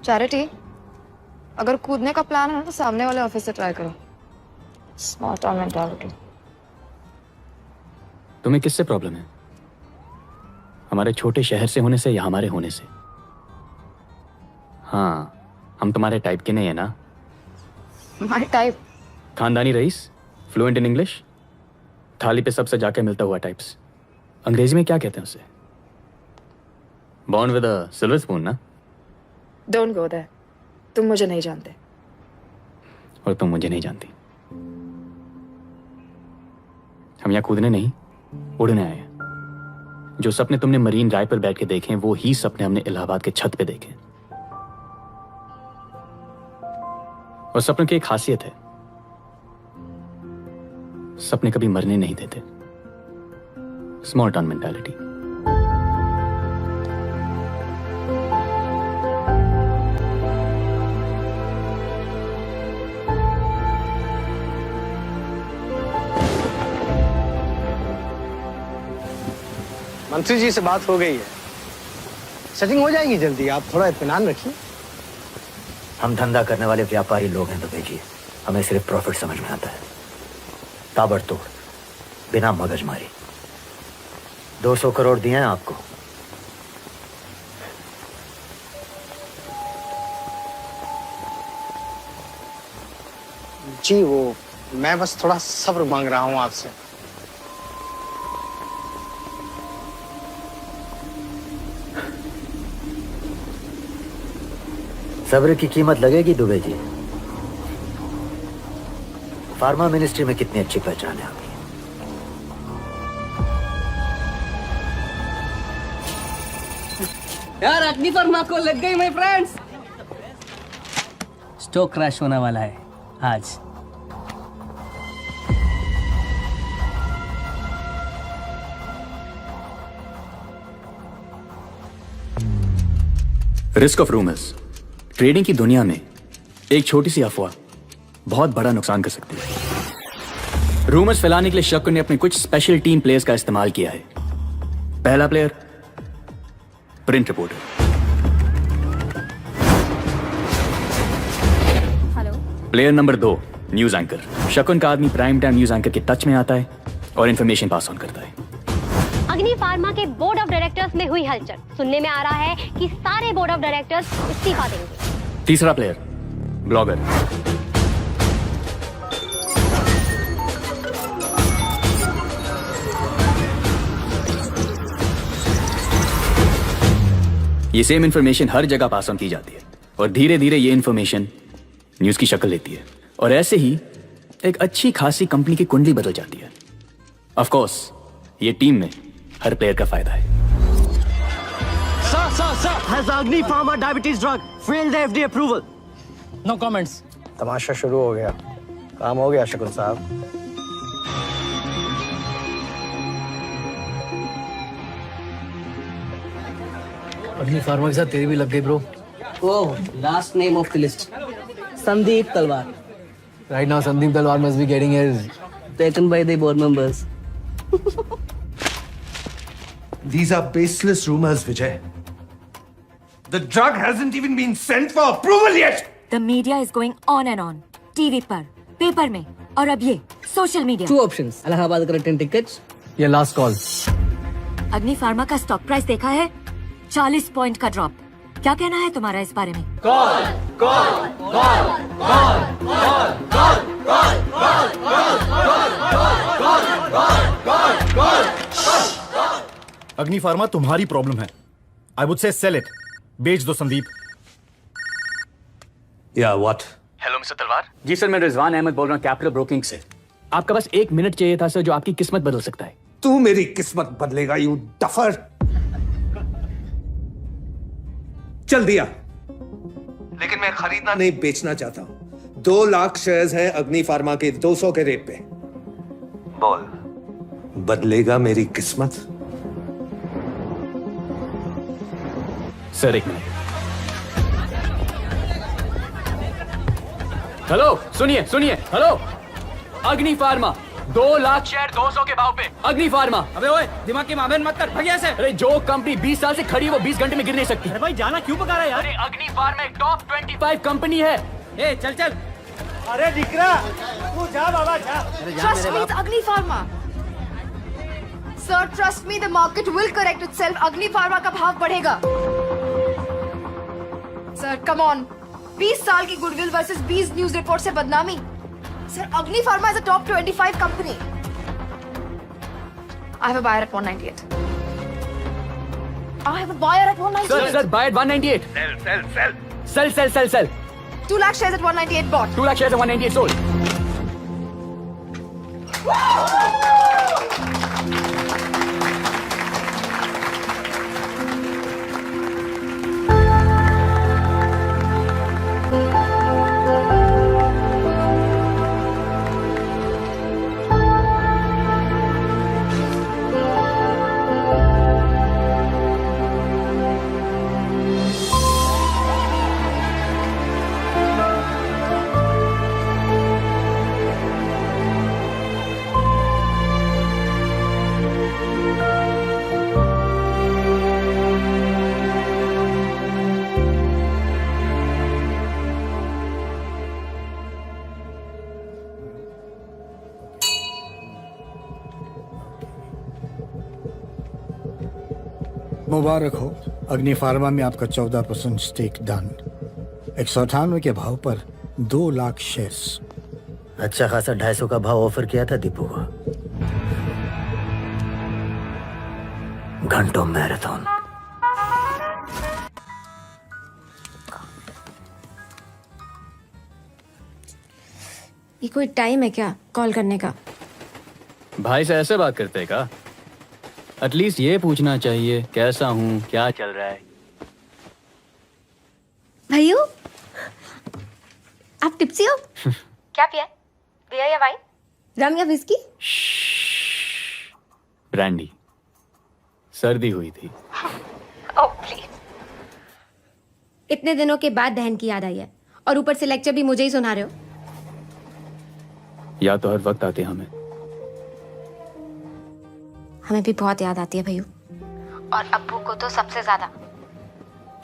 चैरिटी, अगर कूदने का प्लान है ना तो सामने वाले ऑफिस से ट्राई करो। स्मार्ट और मेंटालिटी। तुम्हें किससे प्रॉब्लम है? हमारे छोटे शहर से होने से या हमारे होने से? हाँ, हम तुम्हारे टाइप के नहीं है ना? My type. खानदानी रईस, फ्लुएंट इन इंग्लिश, थाली पे सबसे जाके मिलता हुआ टाइप्स। अंग्रेजी में क्या कहते हैं उसे? Born with a silver spoon ना? Don't go there. तुम मुझे नहीं जानते। और तुम मुझे नहीं जानती। हम यहाँ कूदने नहीं, उड़ने आए हैं। जो सपने तुमने मरीन ड्राइव पर बैठ के देखे, वो ही सपने हमने इलाहाबाद के छत पे देखे। और सपनों की एक खासियत है, सपने कभी मरने नहीं देते। Small town mentality. मंत्री जी से बात हो गई है, सेटिंग हो जाएगी जल्दी। आप थोड़ा इत्मीनान रखिए। हम धंधा करने वाले व्यापारी लोग हैं दुबे जी, हमें सिर्फ प्रॉफिट समझ में आता है। ताबड़तोड़, बिना मगजमारी। 200 करोड़ दिए हैं आपको। जी वो मैं बस थोड़ा सब्र मांग रहा हूँ आपसे। सब्र की कीमत लगेगी दुबे जी। फार्मा मिनिस्ट्री में कितनी अच्छी पहचान है आपकी। यार अग्नि फार्मा को लग गई माय फ्रेंड्स। स्टॉक क्रैश होने वाला है आज। Risk of rumours. ट्रेडिंग की दुनिया में एक छोटी सी अफवाह बहुत बड़ा नुकसान कर सकती है। रूमर्स फैलाने के लिए शक्कर ने अपने कुछ स्पेशल टीम प्लेयर्स का इस्तेमाल किया है। पहला player, print reporter. Hello. Player number 2, news anchor. शकुन का आदमी प्राइम टाइम न्यूज एंकर के टच में आता है और इंफॉर्मेशन पास ऑन करता है। अग्नि फार्मा के बोर्ड ऑफ डायरेक्टर्स में हुई हलचल। सुनने में आ रहा है कि सारे बोर्ड ऑफ डायरेक्टर्स इस्तीफा देंगे। तीसरा प्लेयर, ब्लॉगर। ये सेम इंफॉर्मेशन हर जगह पास ऑन की जाती है और धीरे धीरे ये इंफॉर्मेशन न्यूज की शक्ल लेती है और ऐसे ही एक अच्छी खासी कंपनी की कुंडली बदल जाती है। ऑफ कोर्स ये टीम में हर प्लेयर का फायदा है। Sir, has Agni Pharma diabetes drug failed the FDA approval? No comments. तमाशा शुरू हो गया। काम हो गया शकुन साहब। अग्नि फार्मा के साथ तेरी भी लग गई bro. Oh, last name of the list. Sandeep Talwar. Right now, Sandeep Dalwar must be getting his Taken by the board members. These are baseless rumors, Vijay. The drug hasn't even been sent for approval yet. The media is going on and on. TV पर, पेपर में, और अब ये social media. Two options. Allahabad का return tickets. ये last call. अग्नि फार्मा का स्टॉक प्राइस देखा है? 40 पॉइंट का ड्रॉप. क्या कहना है तुम्हारा इस बारे में? अग्नि फार्मा तुम्हारी प्रॉब्लम है. I would say sell it. बेच दो संदीप. या व्हाट? हेलो मिस्टर तलवार. जी सर, मैं रिजवान अहमद बोल रहा हूँ कैपिटल ब्रोकिंग से. आपका बस 1 मिनट चाहिए था सर, जो आपकी किस्मत बदल सकता है. तू मेरी किस्मत बदलेगा, यू डफर. चल दिया, लेकिन मैं खरीदना नहीं, बेचना चाहता हूं. 2 लाख शेयर्स हैं अग्नि फार्मा के 200 के रेट पे. बोल, बदलेगा मेरी किस्मत? Sir 1 minute. हेलो, सुनिए सुनिए. हेलो, अग्नि फार्मा 2 लाख शेयर 200 के भाव पे. अग्नि फार्मा. अबे ओए, दिमाग की मामले मत कर, भगिया से. अरे जो कंपनी 20 साल से खड़ी है वो 20 घंटे में गिर नहीं सकती. अरे भाई जाना क्यों पका रहा है यार? अरे अग्नि फार्मा एक टॉप 25 कंपनी है. ए चल चल. अरे दिकरा, तू जा बाबा जा. Trust me, it's Agni Pharma. Sir, trust me, the market will correct itself. Agni Pharma का भाव बढ़ेगा. Sir, come on. 20 साल की गुडविल वर्सेस 20 न्यूज रिपोर्ट से बदनामी. Sir, Agni Pharma is a top 25 company. I have a buyer at 198. I have a buyer at 198. Sir, buy at 198. Sell. 2 lakh shares at 198 bought. 2 lakh shares at 198 sold. मुबारक हो. अग्नि फार्मा में आपका 14% स्टेक डन. 198 के भाव पर 2 लाख शेयर्स. अच्छा खासा 250 का भाव ऑफर किया था दीपू को. घंटों मैराथन. ये कोई टाइम है क्या कॉल करने का? भाई से ऐसे बात करते हैं का? एटलीस्ट ये पूछना चाहिए कैसा हूँ, क्या चल रहा है. भाइयों, आप टिप्सी हो? क्या पिया? बियर या वाइन? रम या विस्की? ब्रांडी. सर्दी हुई थी. Oh please. इतने दिनों के बाद बहन की याद आई है और ऊपर से लेक्चर भी मुझे ही सुना रहे हो. या तो हर वक्त आते हमें. हमें भी बहुत याद आती है भैया. और अब्बू को तो सबसे ज्यादा.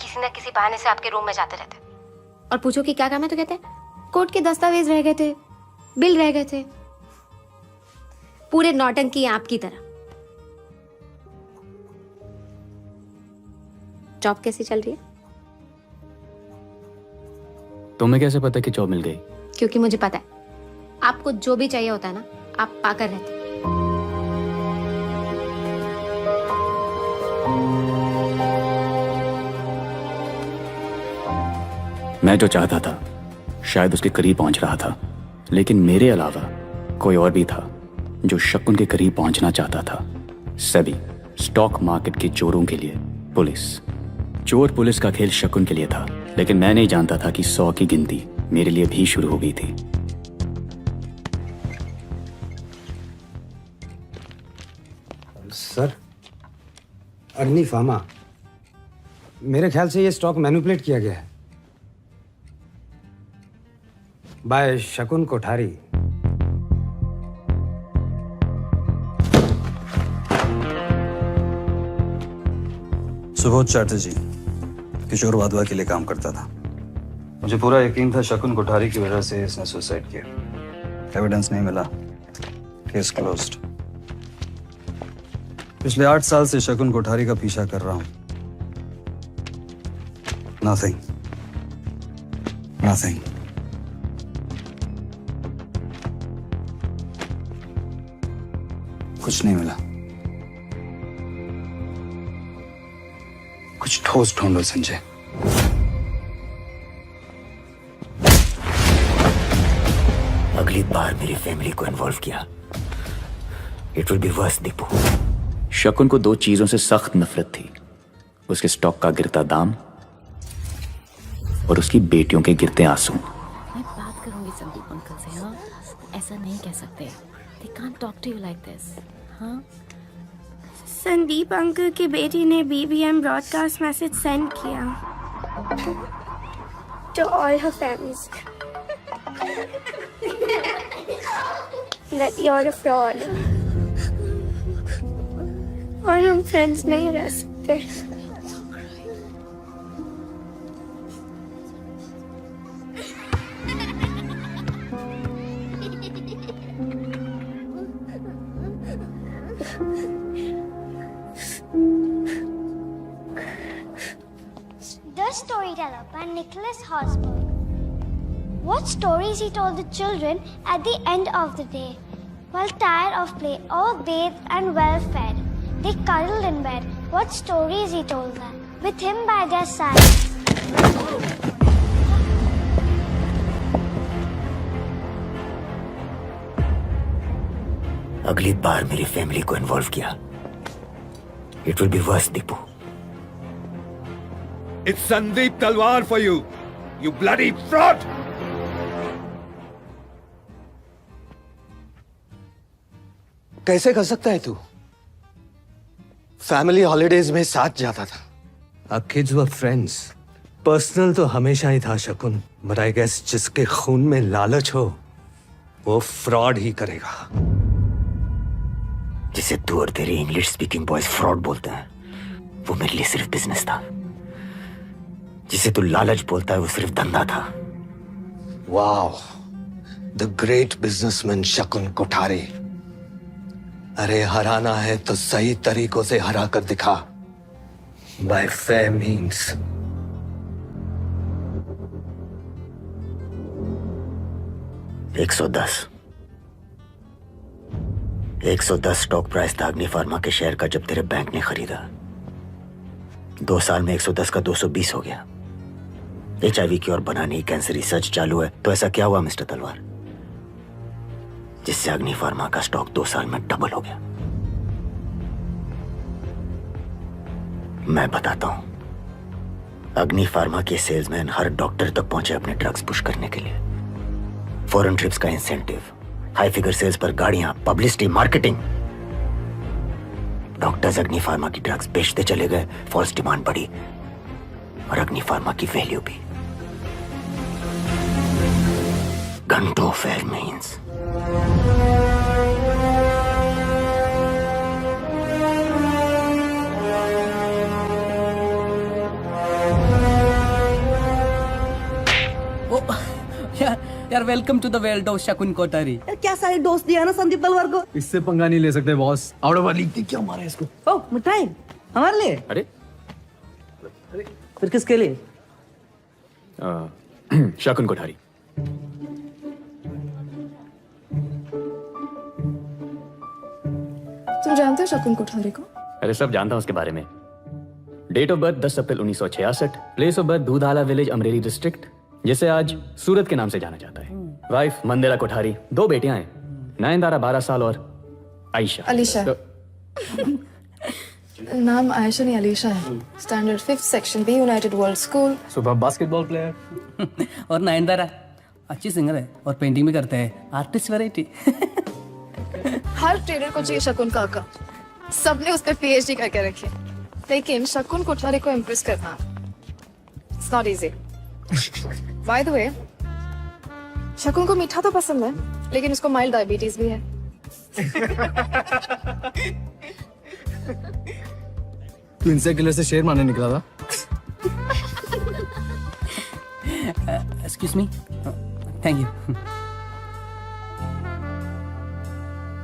किसी न किसी बहाने से आपके रूम में जाते रहते. और पूछो कि क्या काम है तो कहते हैं कोर्ट के दस्तावेज रह गए थे, बिल रह गए थे. पूरे नौटंकी आपकी तरह. जॉब कैसी चल रही है? तुम्हें कैसे पता कि जॉब मिल गई? क्योंकि मुझे पता है आपको जो भी चाहिए होता है ना, आप पाकर रहते. मैं जो चाहता था शायद उसके करीब पहुंच रहा था, लेकिन मेरे अलावा कोई और भी था जो शकुन के करीब पहुंचना चाहता था. सेबी, स्टॉक मार्केट के चोरों के लिए पुलिस. चोर पुलिस का खेल शकुन के लिए था, लेकिन मैं नहीं जानता था कि 100 की गिनती मेरे लिए भी शुरू हो गई थी. सर, अग्नि फार्मा, मेरे ख्याल से ये स्टॉक मैनिपुलेट किया गया है. बाय शकुन कोठारी। सुबोध चैटर्जी किशोर वाधवा के लिए काम करता था। मुझे पूरा यकीन था शकुन कोठारी की वजह से इसने सुसाइड किया। एविडेंस नहीं मिला, केस क्लोज्ड। पिछले 8 साल से शकुन कोठारी का पीछा कर रहा हूं। Nothing, nothing. कुछ नहीं मिला। कुछ ठोस ढूंढो संजय। अगली बार मेरी फैमिली को इन्वॉल्व किया, it will be verse Deepu. शकुन को 2 चीजों से सख्त नफरत थी, उसके स्टॉक का गिरता दाम और उसकी बेटियों के गिरते आंसू। मैं बात करूंगी संदीप अंकल से। हाँ, ऐसा नहीं कह सकते। They can't talk to you like this. हाँ? संदीप अंकल की बेटी ने BBM ब्रॉडकास्ट मैसेज सेंड किया to all her families that you're a fraud और हम फ्रेंड्स नहीं रह सकते। The Storyteller by Nicholas Hosberg. What stories he told the children at the end of the day. While tired of play, all bathed and well fed, they cuddled in bed. What stories he told them, with him by their side. अगली बार मेरी फैमिली को इन्वॉल्व किया, it will be verse Deepu. It's Sandeep Talwar for you, you bloody fraud! कैसे कर सकता है तू? फैमिली हॉलीडेज में साथ जाता था। Our kids were friends. Personal तो हमेशा ही था शकुन, but I guess जिसके खून में लालच हो, वो फ्रॉड ही करेगा। जिसे तू और तेरे इंग्लिश स्पीकिंग बॉयज फ्रॉड बोलते हैं, वो मेरे लिए सिर्फ बिजनेस था। जिसे तू लालच बोलता है, वो सिर्फ धंधा था। वाओ, द ग्रेट बिजनेसमैन शकुन कोठारी। अरे हराना है तो सही तरीकों से हरा कर दिखा, bye fair means. $110 stock price था अग्नि फार्मा के शेयर का जब तेरे बैंक ने खरीदा। 2 साल में 110 का 220 हो गया। HIV की और बनाने की कैंसर रिसर्च चालू है, तो ऐसा क्या हुआ मिस्टर तलवार, जिससे अग्नि फार्मा का स्टॉक 2 साल में डबल हो गया? मैं बताता हूं। अग्नि फार्मा के सेल्समैन हर डॉक्टर तक पहुंचे अपने ड्रग्स पुश करने के लिए। फॉरेन ट्रिप्स का इंसेंटिव, हाई फिगर सेल्स पर गाड़ियां, पब्लिसिटी, मार्केटिंग। डॉक्टर्स अग्नि फार्मा की ड्रग्स बेचते चले गए, फॉल्स डिमांड बढ़ी और अग्नि फार्मा की वैल्यू भी। घंटों फेयर मीन्स। यार welcome to the world of Shakun Kothari. क्या सारे दोस्त दिया ना संदीप तलवार को। इससे पंगा नहीं ले सकते बॉस। आउट ऑफ लीग क्या मारा है इसको? ओ मिठाई हमारे लिए। अरे फिर किसके लिए? शकुन कोठारी। तुम जानते हो शकुन कोठारी को? अरे सब जानता हूं उसके बारे में। Date of birth 10 April 1966, place of birth Dudhala village, Amreli district, जिसे आज सूरत के नाम से जाना जाता है। वाइफ मंदिरा कोठारी, 2 बेटियां हैं, नयनतारा 12 साल और आयशा। अलीशा। नाम आयशा नहीं अलीशा है। Standard 5th section B United world school. सुबह बास्केटबॉल प्लेयर। और नयनतारा अच्छी सिंगर है और पेंटिंग भी करते हैं, आर्टिस्ट वैरायटी। हर ट्रेडर को चाहिए शकुन काका। सबने उस पर PhD करके रखी, लेकिन शकुन कोठारी को इम्प्रेस करना it's not easy. By the way, शकुन को मीठा तो पसंद है, लेकिन उसको माइल्ड डायबिटीज भी है। तू इंसेक्ट किलर से शेर मारने निकला था? Excuse me, thank you.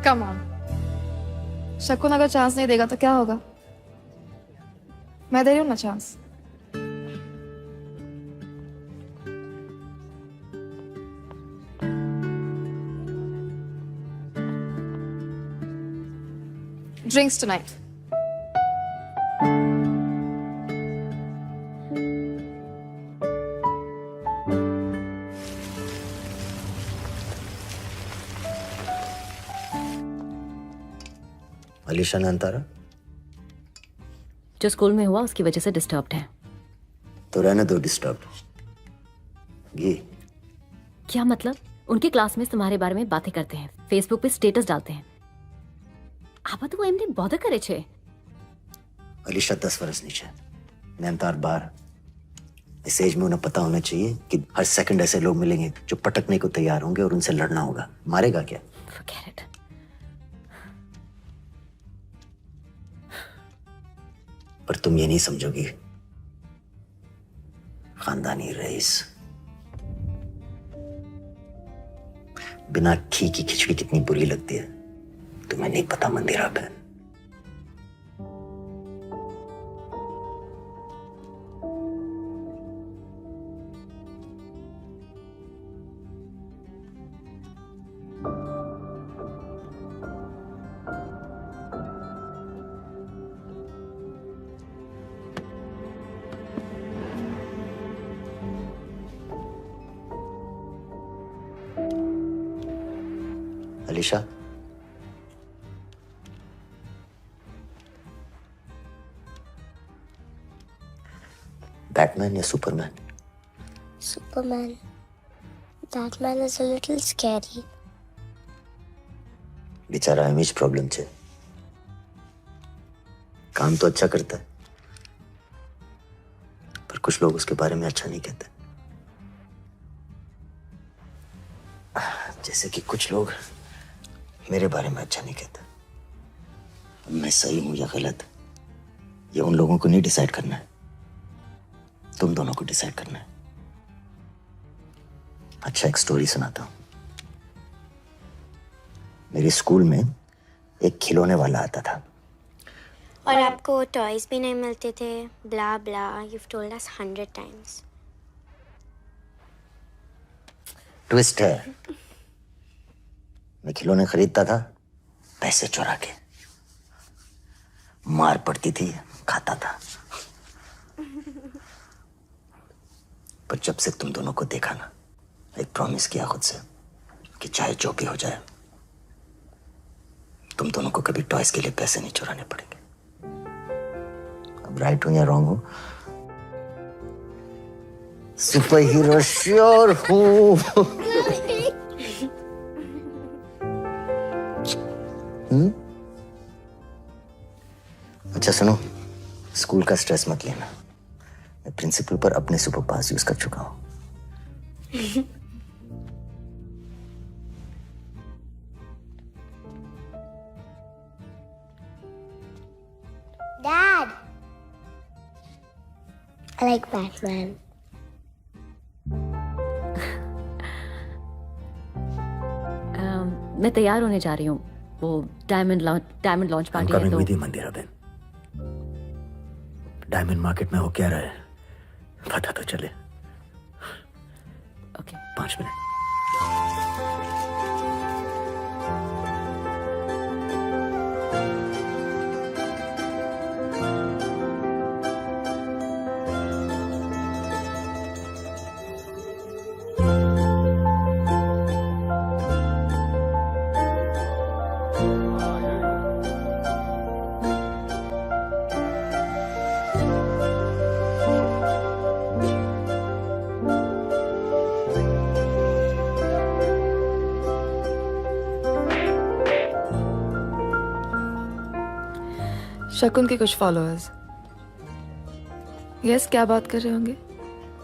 Come on, शकुन अगर चांस नहीं देगा तो क्या होगा? मैं दे रही हूँ ना चांस। Drinks tonight. अलीशा नंतारा जो स्कूल में हुआ उसकी वजह से डिस्टर्ब्ड है। तो रहने दो डिस्टर्ब। ये क्या मतलब? उनके क्लासमेट्स तुम्हारे बारे में बातें करते हैं, फेसबुक पे स्टेटस डालते हैं। आबा तो वो एमने बॉधर करे छे। अलीशा 10 वर्ष नीचे, नैनतार 12। इस एज में उन्हें पता होना चाहिए कि हर सेकंड ऐसे लोग मिलेंगे जो पटकने को तैयार होंगे और उनसे लड़ना होगा। मारेगा क्या? Forget it. पर तुम ये नहीं समझोगी, खानदानी रईस बिना घी की खिचड़ी कितनी बुरी लगती है तुम्हें नहीं पता मंदिरा बहन। अलीशा, बैटमैन या Superman? Superman. That man is a little scary. बेचारा इमेज प्रॉब्लम छे। काम तो अच्छा करता है, पर कुछ लोग उसके बारे में अच्छा नहीं कहते। जैसे कि कुछ लोग मेरे बारे में अच्छा नहीं कहते। मैं सही हूं या गलत, ये उन लोगों को नहीं डिसाइड करना है, तुम दोनों को डिसाइड करना है। अच्छा, एक स्टोरी सुनाता हूं। मेरे स्कूल में एक खिलौने वाला आता था। और आपको टॉयज भी नहीं मिलते थे। ब्ला ब्ला, you've told us 100 times. Twist है, मैं खिलौने खरीदता था पैसे चुरा के। मार पड़ती थी, खाता था। पर जब से तुम दोनों को देखा ना, एक प्रॉमिस किया खुद से कि चाहे जो भी हो जाए, तुम दोनों को कभी टॉयज के लिए पैसे नहीं चुराने पड़ेंगे। अब राइट हूं या रॉन्ग हूं? सुपर हीरो श्योर हूं। अच्छा सुनो, स्कूल का स्ट्रेस मत लेना। मैं प्रिंसिपल पर अपने सुपर पास यूज कर चुका हूं। Dad, I like Batman. मैं तैयार होने जा रही हूँ। वो डायमंड लॉन्च पार्टी है तो मंदिरा बहन, डायमंड मार्केट में हो क्या रहा है पता तो चले। Okay, 5 minute. शकुन के कुछ फॉलोअर्स। यस, क्या बात कर रहे होंगे?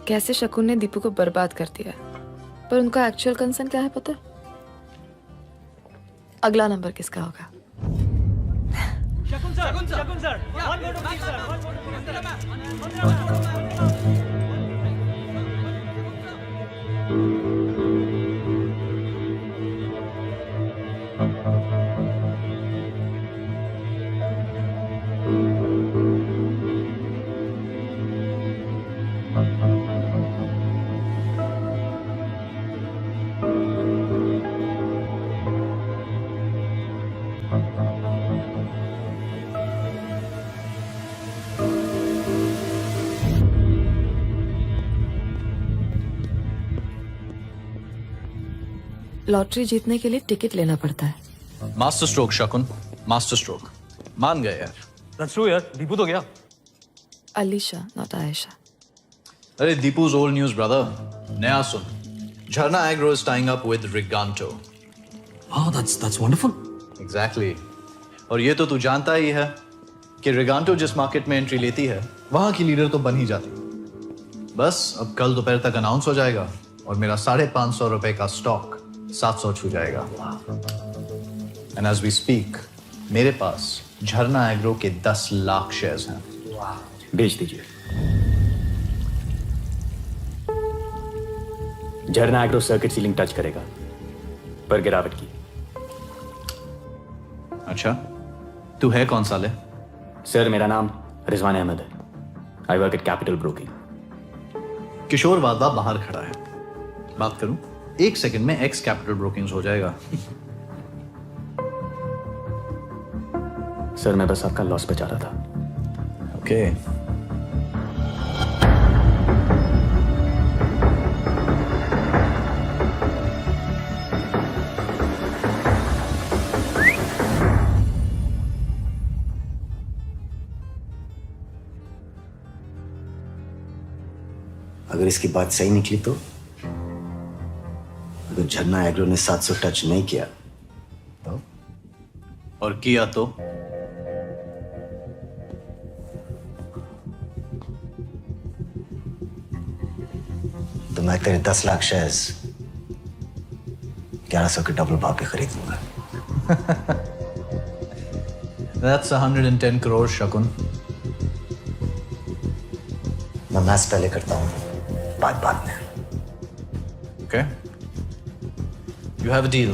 कैसे शकुन ने दीपू को बर्बाद कर दिया। पर उनका एक्चुअल कंसर्न क्या है पता है? अगला नंबर किसका होगा? शकुन sir, one vote please, sir. One vote please, sir. Lottery जीतने के लिए टिकट लेना पड़ता है। मास्टर स्ट्रोक शकुन, मास्टर स्ट्रोक। मान गए यार। That's true यार, दीपू तो गया। अलीशा, नॉट आयशा। अरे दीपू's old news brother। नया सुन। झरना agro is tying up with Riganto। Oh, that's wonderful. Exactly। और ये तो तू जानता ही है कि Riganto जिस मार्केट में एंट्री लेती है वहां की लीडर तो बन ही जाती है। बस अब कल दोपहर तक अनाउंस हो जाएगा और मेरा 550 रुपए का स्टॉक 700 छू जाएगा। एंड एज वी स्पीक मेरे पास झरना एग्रो के 10 लाख शेयर्स हैं। भेज दीजिए। झरना एग्रो सर्किट सीलिंग टच करेगा पर गिरावट की। अच्छा, तू है कौन साले? सर मेरा नाम रिजवान अहमद है। I work at Capital Broking. Kishore Wadhwa बाहर खड़ा है, बात करूं? 1 सेकंड में एक्स कैपिटल ब्रोकिंग हो जाएगा। सर मैं बस आपका लॉस बचा रहा था। ओके। अगर इसकी बात सही निकली तो अगर झरना एग्रो ने 700 टच नहीं किया तो? और किया तो? तो मैं तेरे 10 लाख शेयर्स 1100 के डबल भाव पे खरीद लूंगा। That's 110 crore शकुन। मैं मैच पहले करता हूं, बात में। Okay? You have a deal.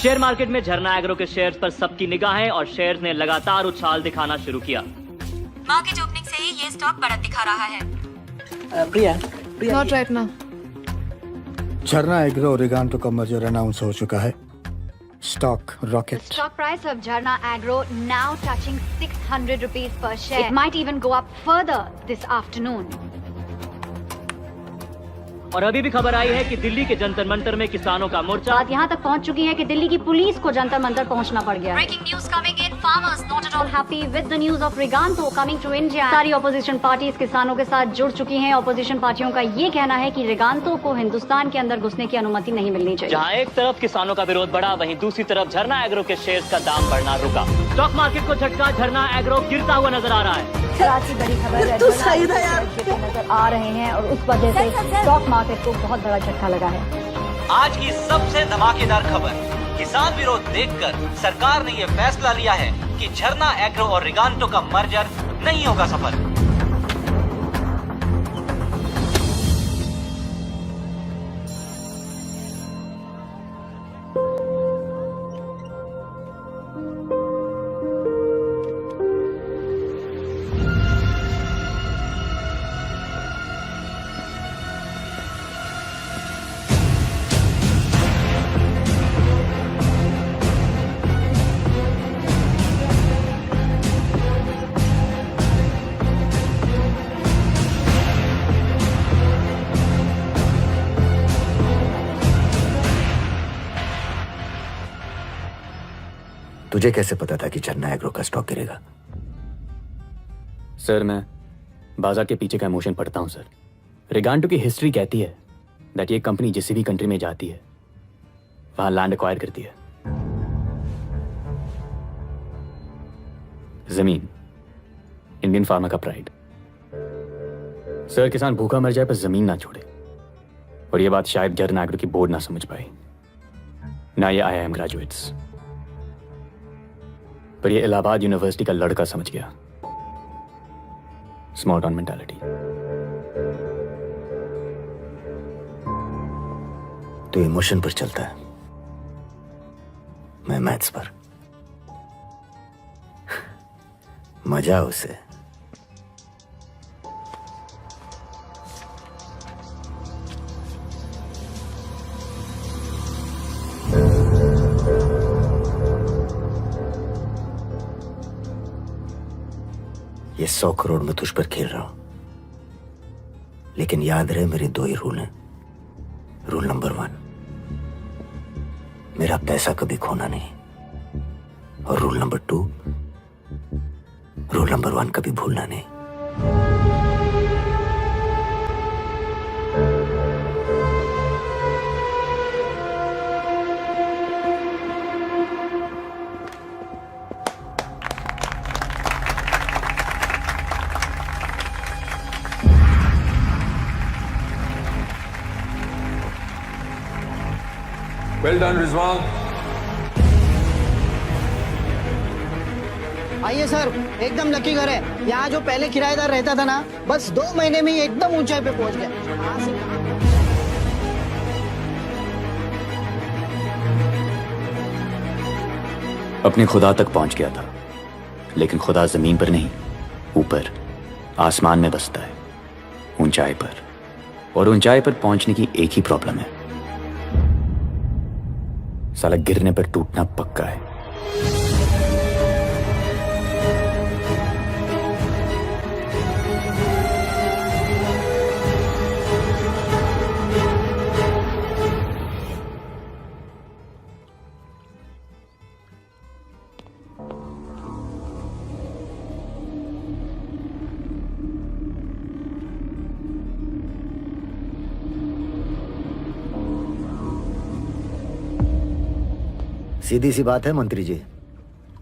Share market में झरना एग्रो के शेयर्स पर सबकी निगाहें और शेयर्स ने लगातार उछाल दिखाना शुरू किया। मार्केट ओपनिंग से ही ये स्टॉक बढ़त दिखा रहा है। प्रिया, नॉट राइट नाउ। झरना एग्रो और रिगांटो का मर्जर अनाउंस हो चुका है। Stock rocket. Stock price of Jharna Agro now touching 600 rupees per share. It might even go up further this afternoon. और अभी भी खबर आई है कि दिल्ली के जंतर मंतर में किसानों का मोर्चा बात यहाँ तक पहुँच चुकी है कि दिल्ली की पुलिस को जंतर मंतर पहुँचना पड़ गया। Breaking news coming in. Farmers not at all happy with the news of Riganto coming to India. सारी ऑपोजिशन पार्टीज किसानों के साथ जुड़ चुकी हैं। ऑपोजिशन पार्टियों का ये कहना है कि रिगांतो को हिंदुस्तान के अंदर घुसने की अनुमति नहीं मिलनी चाहिए। जहां एक तरफ किसानों का विरोध बढ़ा, वहीं दूसरी तरफ झरना एग्रो के शेयर्स का दाम बढ़ना रुका। स्टॉक मार्केट को झटका, झरना एग्रो गिरता हुआ नजर आ रहा है। कराची बड़ी खबर है, तो सही था यार। नजर आ रहे हैं और उस वजह से स्टॉक मार्केट को बहुत बड़ा झटका लगा है। आज की सबसे धमाकेदार खबर, किसान विरोध देखकर सरकार ने यह फैसला लिया है कि झरना एग्रो और रिगांटो का मर्जर नहीं होगा सफल। तुझे कैसे पता था कि झरना एग्रो का स्टॉक गिरेगा? सर मैं बाजार के पीछे का इमोशन पढ़ता हूँ सर। रिगांटो की हिस्ट्री कहती है दैट ये कंपनी जिस भी कंट्री में जाती है वहां लैंड एक्वायर करती है। जमीन इंडियन फार्मा का प्राइड। सर किसान भूखा मर जाए पर जमीन ना छोड़े, और ये बात शायद झरना एग्रो की बोर्ड ना समझ पाई, ना ये IIM ग्रेजुएट्स, पर ये इलाहाबाद यूनिवर्सिटी का लड़का समझ गया। Small town mentality. तो इमोशन पर चलता है, मैं मैथ्स पर। मजा उसे। ये 100 करोड़ में तुझ पर खेल रहा हूं, लेकिन याद रहे मेरे 2 ही रूल हैं। रूल नंबर 1, मेरा पैसा कभी खोना नहीं, और रूल नंबर 2, रूल नंबर 1 कभी भूलना नहीं। Well done, Rizwan. आइए सर, एकदम लकी घर है। यहाँ जो पहले किराएदार रहता था ना, बस 2 महीने में ही एकदम ऊंचाई पे पहुंच गया। अपने खुदा तक पहुंच गया था, लेकिन खुदा जमीन पर नहीं, ऊपर आसमान में बसता है, ऊंचाई पर। और ऊंचाई पर पहुंचने की एक ही प्रॉब्लम है, साला गिरने पर टूटना पक्का है। सीधी सी बात है मंत्री जी,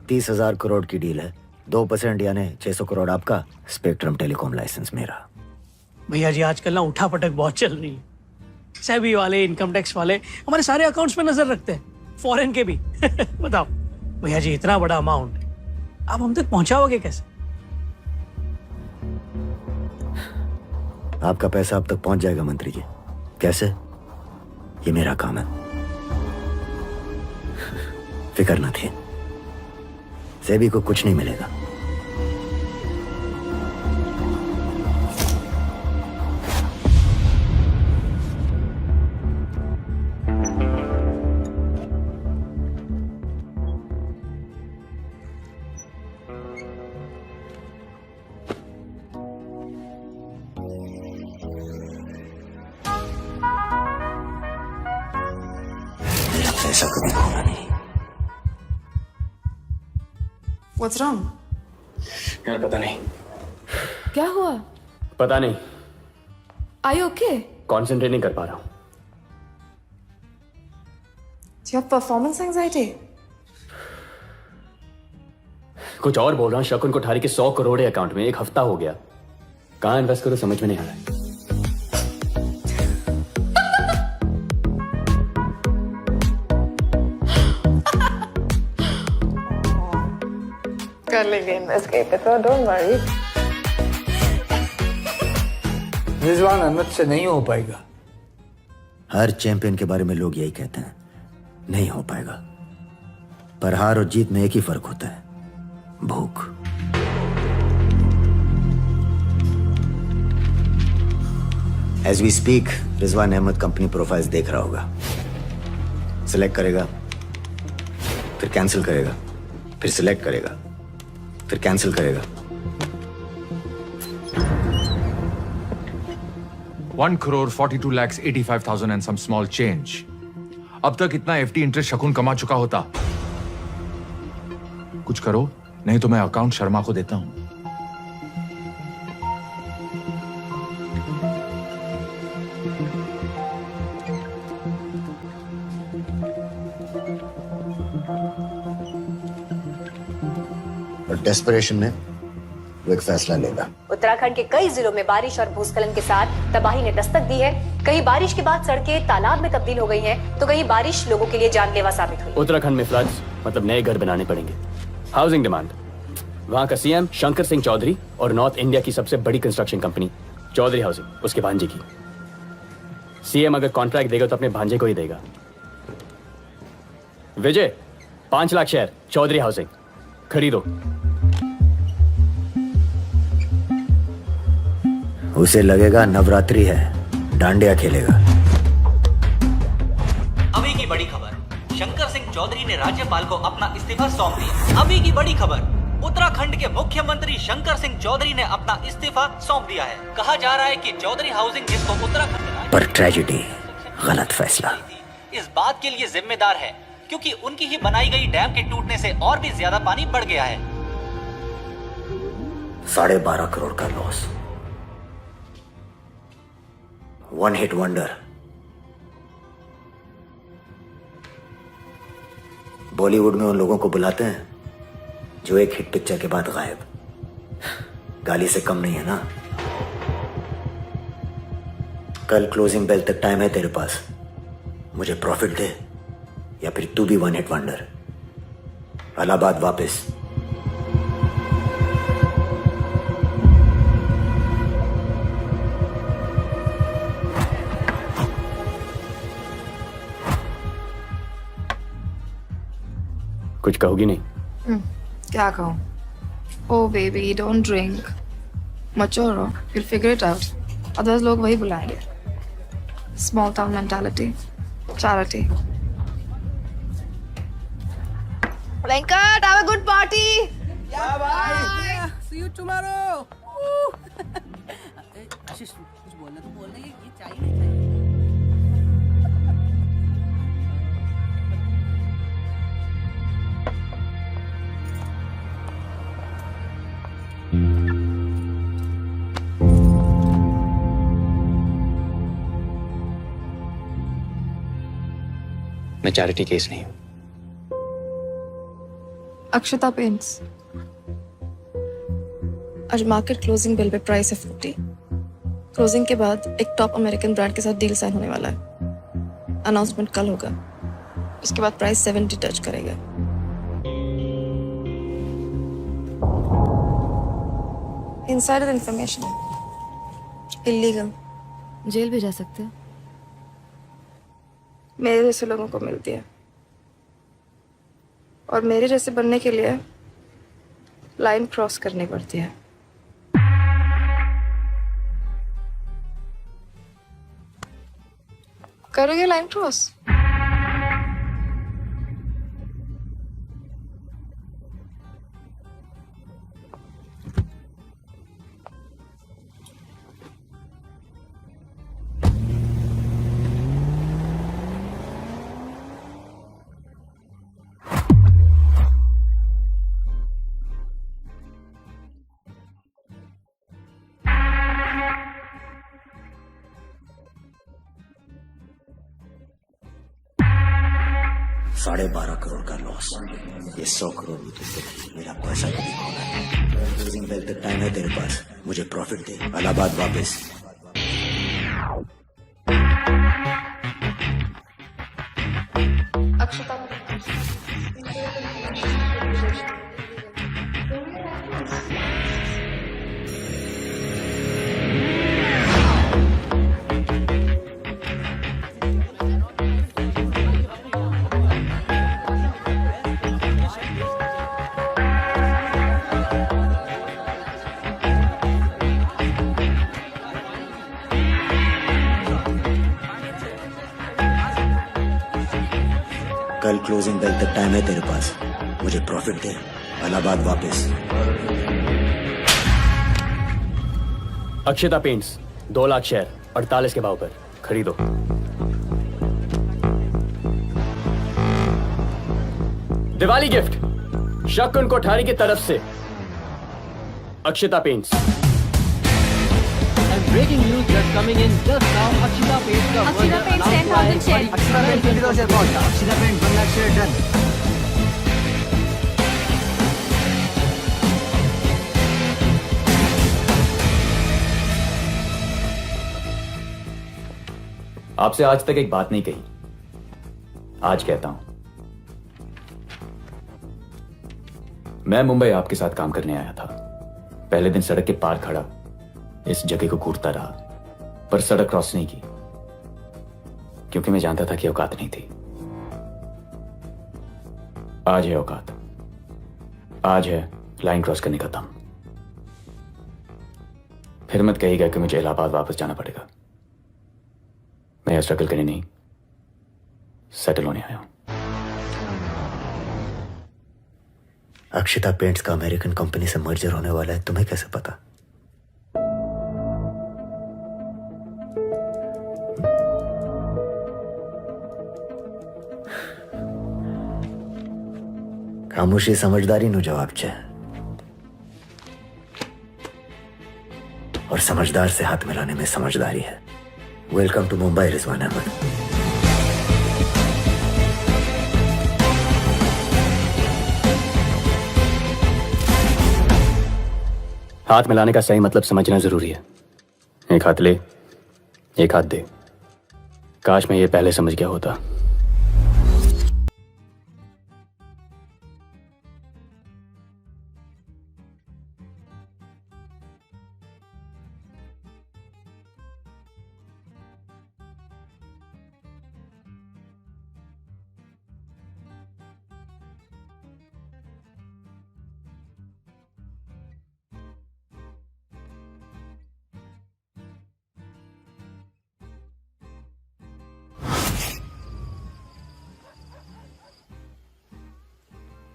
30,000 करोड़ की डील है। 2% यानी 600 करोड़ आपका, स्पेक्ट्रम टेलीकॉम लाइसेंस मेरा। भैया जी आजकल ना उठा पटक बहुत चल रही है। सेबी वाले, इनकम टैक्स वाले हमारे सारे अकाउंट्स पे नजर रखते हैं, फॉरेन के भी। बताओ भैया जी, इतना बड़ा अमाउंट आप हम तक पहुंचाओगे कैसे? आपका पैसा अब तक पहुंच जाएगा मंत्री जी। कैसे? ये मेरा काम है, फिक्र न थी। सेबी को कुछ नहीं मिलेगा। मेरा पैसा कभी खोना नहीं। What's wrong? यार पता नहीं। क्या हुआ? पता नहीं, Are you okay? कॉन्सेंट्रेट नहीं कर पा रहा हूं। Do you have performance anxiety? कुछ और बोल रहा हूँ। शकुन कोठारी के 100 करोड़ है अकाउंट में, 1 हफ्ता हो गया। कहाँ इन्वेस्ट करो समझ में नहीं आ रहा है। कर लेंगे इन्वेस्ट कहीं पे, तो डोंट वरी। रिजवान अहमद से नहीं हो पाएगा। हर चैंपियन के बारे में लोग यही कहते हैं, नहीं हो पाएगा। पर हार और जीत में एक ही फर्क होता है, भूख। As we speak Rizwan Ahmed company profiles देख रहा होगा। सिलेक्ट करेगा, फिर कैंसिल करेगा, फिर सिलेक्ट करेगा, फिर कैंसिल करेगा। 1,42,85,000 and some small change. अब तक इतना FD इंटरेस्ट शकुन कमा चुका होता। कुछ करो, नहीं तो मैं अकाउंट शर्मा को देता हूं। और डेस्परेशन में वो एक फैसला लेगा। उत्तराखंड के कई जिलों में बारिश और भूस्खलन के साथ तबाही ने दस्तक दी है। कहीं बारिश के बाद सड़कें तालाब में तब्दील हो गई हैं, तो कहीं बारिश लोगों के लिए जानलेवा साबित हुई। उत्तराखंड में फ्लड्स मतलब नए घर बनाने पड़ेंगे। हाउसिंग डिमांड, वहाँ का सीएम शंकर सिंह चौधरी और नॉर्थ इंडिया की सबसे बड़ी कंस्ट्रक्शन कंपनी चौधरी हाउसिंग, उसके भांजे की। सीएम अगर कॉन्ट्रैक्ट देगा तो अपने भांजे को ही देगा। विजय 5 लाख शेयर चौधरी हाउसिंग खरीदो। उसे लगेगा नवरात्रि है, डांडिया खेलेगा। अभी की बड़ी खबर, शंकर सिंह चौधरी ने राज्यपाल को अपना इस्तीफा सौंप दिया। अभी की बड़ी खबर, उत्तराखंड के मुख्यमंत्री शंकर सिंह चौधरी ने अपना इस्तीफा सौंप दिया है। कहा जा रहा है कि चौधरी हाउसिंग जिसको उत्तराखंड पर ट्रेजेडी, गलत फैसला, इस बात के लिए जिम्मेदार है क्योंकि उनकी ही बनाई गई डैम के टूटने से और भी ज्यादा पानी बढ़ गया है। 12.5 करोड़ का loss, one hit wonder. Bollywood में उन लोगों को बुलाते हैं जो एक हिट पिक्चर के बाद गायब। गाली से कम नहीं है ना। कल क्लोजिंग बेल तक टाइम है तेरे पास, मुझे प्रॉफिट दे या फिर तू भी वन हिट वंडर। इलाहाबाद वापस। कुछ कहोगी नहीं? क्या कहूँ? Oh baby don't drink, mature हो, you'll figure it out. Others लोग वही बुलाएंगे। Small town mentality, Charity. Venkat, have a good party. Yeah, bye. See you tomorrow. Ashish कुछ बोलना तो बोलना, ये चाहिए नहीं चाहिए। मैं चैरिटी केस नहीं हूं। अक्षता पेंट्स, आज मार्केट क्लोजिंग बेल पे प्राइस है 40। क्लोजिंग के बाद एक टॉप अमेरिकन ब्रांड के साथ डील साइन होने वाला है। अनाउंसमेंट कल होगा, उसके बाद प्राइस 70 टच करेगा। इनसाइडर इंफॉर्मेशन, इलीगल, जेल भी जा सकते हो। मेरे जैसे लोगों को मिलती है, और मेरे जैसे बनने के लिए लाइन क्रॉस करनी पड़ती है। करोगे लाइन क्रॉस? साढ़े 12 करोड़ का लॉस, ये 100 करोड़ में तुझे मेरा पैसा कभी खोना है। क्लोजिंग बेल तक टाइम है तेरे पास, मुझे प्रॉफिट दे। इलाहाबाद वापस। अक्षता कल क्लोजिंग बेल तक टाइम है तेरे पास, मुझे प्रॉफिट दे। इलाहाबाद वापस। अक्षता पेंट्स 2 लाख शेयर 48 के भाव पर खरीदो। दिवाली गिफ्ट शकुन कोठारी की तरफ से अक्षता paints. Breaking news just coming in just now. Akshita Paints का Akshita Paints 10,000 shares. Akshita Paints 20,000 पहुंचा। Akshita Paints 1 lakh share done. आपसे आज तक एक बात नहीं कही, आज कहता हूं। मैं मुंबई आपके साथ काम करने आया था। पहले दिन सड़क के पार खड़ा इस जगह को घूरता रहा, पर सड़क क्रॉस नहीं की, क्योंकि मैं जानता था कि औकात नहीं थी। आज है औकात, आज है लाइन क्रॉस करने का दम। फिर मत कहिएगा कि मुझे इलाहाबाद वापस जाना पड़ेगा। मैं यहां स्ट्रगल करने नहीं, सेटल होने आया हूं। अक्षिता पेंट्स का अमेरिकन कंपनी से मर्जर होने वाला है, तुम्हें कैसे पता? खामोशी समझदारी नु जवाब छे, और समझदार से हाथ मिलाने में समझदारी है। Welcome to Mumbai Rizwan Ahmed. हाथ मिलाने का सही मतलब समझना जरूरी है। एक हाथ ले, एक हाथ दे। काश मैं ये पहले समझ गया होता।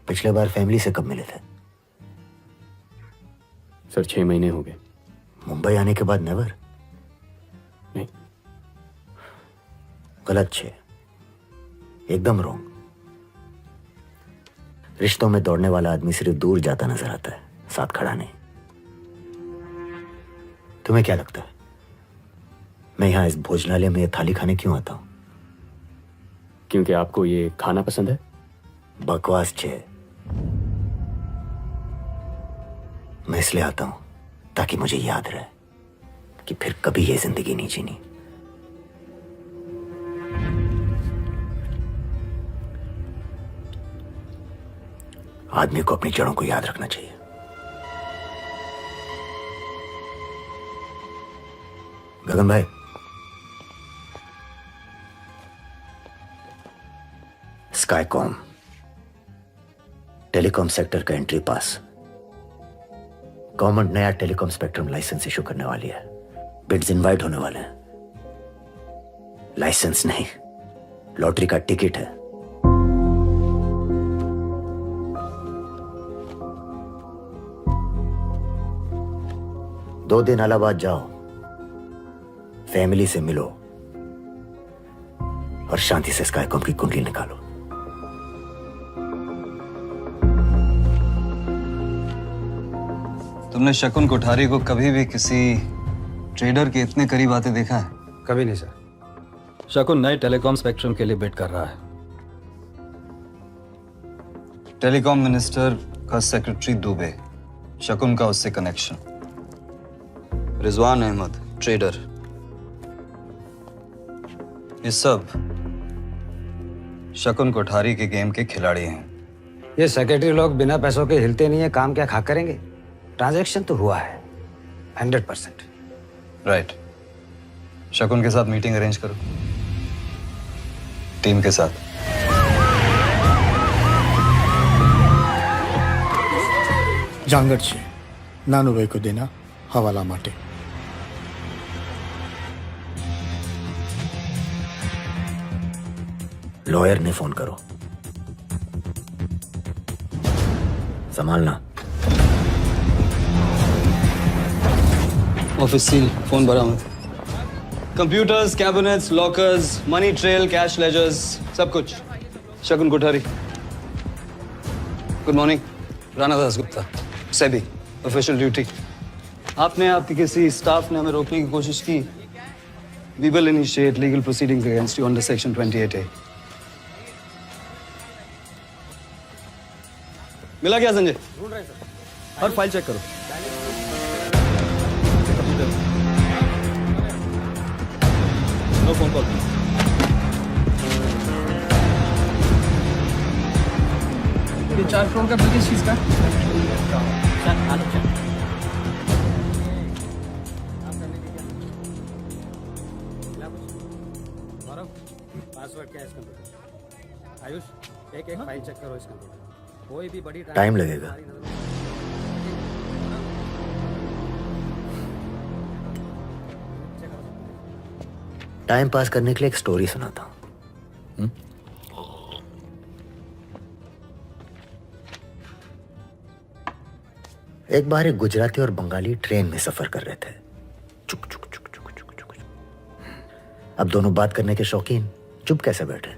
पिछले बार फैमिली से कब मिले थे? सर 6 महीने हो गए। मुंबई आने के बाद नेवर? नहीं। गलत छे, एकदम रॉन्ग। रिश्तों में दौड़ने वाला आदमी सिर्फ दूर जाता नजर आता है, साथ खड़ा नहीं। तुम्हें क्या लगता है मैं यहां इस भोजनालय में ये थाली खाने क्यों आता हूं? क्योंकि आपको ये खाना पसंद है? बकवास छे। मैं इसलिए आता हूं ताकि मुझे याद रहे कि फिर कभी ये जिंदगी नहीं जीनी। आदमी को अपनी जड़ों को याद रखना चाहिए। गगन भाई, स्काईकॉम टेलीकॉम सेक्टर का एंट्री पास। गवर्नमेंट नया टेलीकॉम स्पेक्ट्रम लाइसेंस इशू करने वाली है। बिड्स इनवाइट होने वाले हैं। लाइसेंस नहीं, लॉटरी का टिकट है। दो दिन इलाहाबाद जाओ, फैमिली से मिलो और शांति से स्काईकॉम की कुंडली निकालो। तुमने शकुन कोठारी को कभी भी किसी ट्रेडर के इतने करीब आते देखा है? कभी नहीं सर। शकुन नए टेलीकॉम स्पेक्ट्रम के लिए बिड कर रहा है। टेलीकॉम मिनिस्टर का सेक्रेटरी दुबे, शकुन का उससे कनेक्शन। रिजवान अहमद ट्रेडर, ये सब शकुन कोठारी के गेम के खिलाड़ी हैं। ये सेक्रेटरी लोग बिना पैसों के हिलते नहीं है, काम क्या खा करेंगे? ट्रांजैक्शन तो हुआ है 100%। राइट। शकुन के साथ मीटिंग अरेंज करो, टीम के साथ। જાંગડ છે નાનુભાઈ કો દેના હવાલા માટે। लॉयर ने फोन करो, संभालना। ऑफिस सील, फोन बरामद। Computers, cabinets, lockers, money trail, cash ledgers, सब कुछ। Shakun Kothari. Good morning. Rana Das Gupta, SEBI, official duty. आपने आपके किसी स्टाफ ने हमें रोकने की कोशिश की। We will initiate legal proceedings against you under section 28A। मिला क्या संजय? ढूंढ रहे हैं सर। और फाइल चेक करो। No phone call. 4 करोड़ का बिल किस चीज का? पासवर्ड क्या है इस कंप्यूटर? आयुष एक फाइल चेक करो इस कंप्यूटर। कोई भी बड़ी टाइम लगेगा। टाइम पास करने के लिए एक स्टोरी सुनाता हूं। एक बार एक गुजराती और बंगाली ट्रेन में सफर कर रहे थे। चुक चुक चुक चुक चुक चुक। अब दोनों बात करने के शौकीन चुप कैसे बैठे?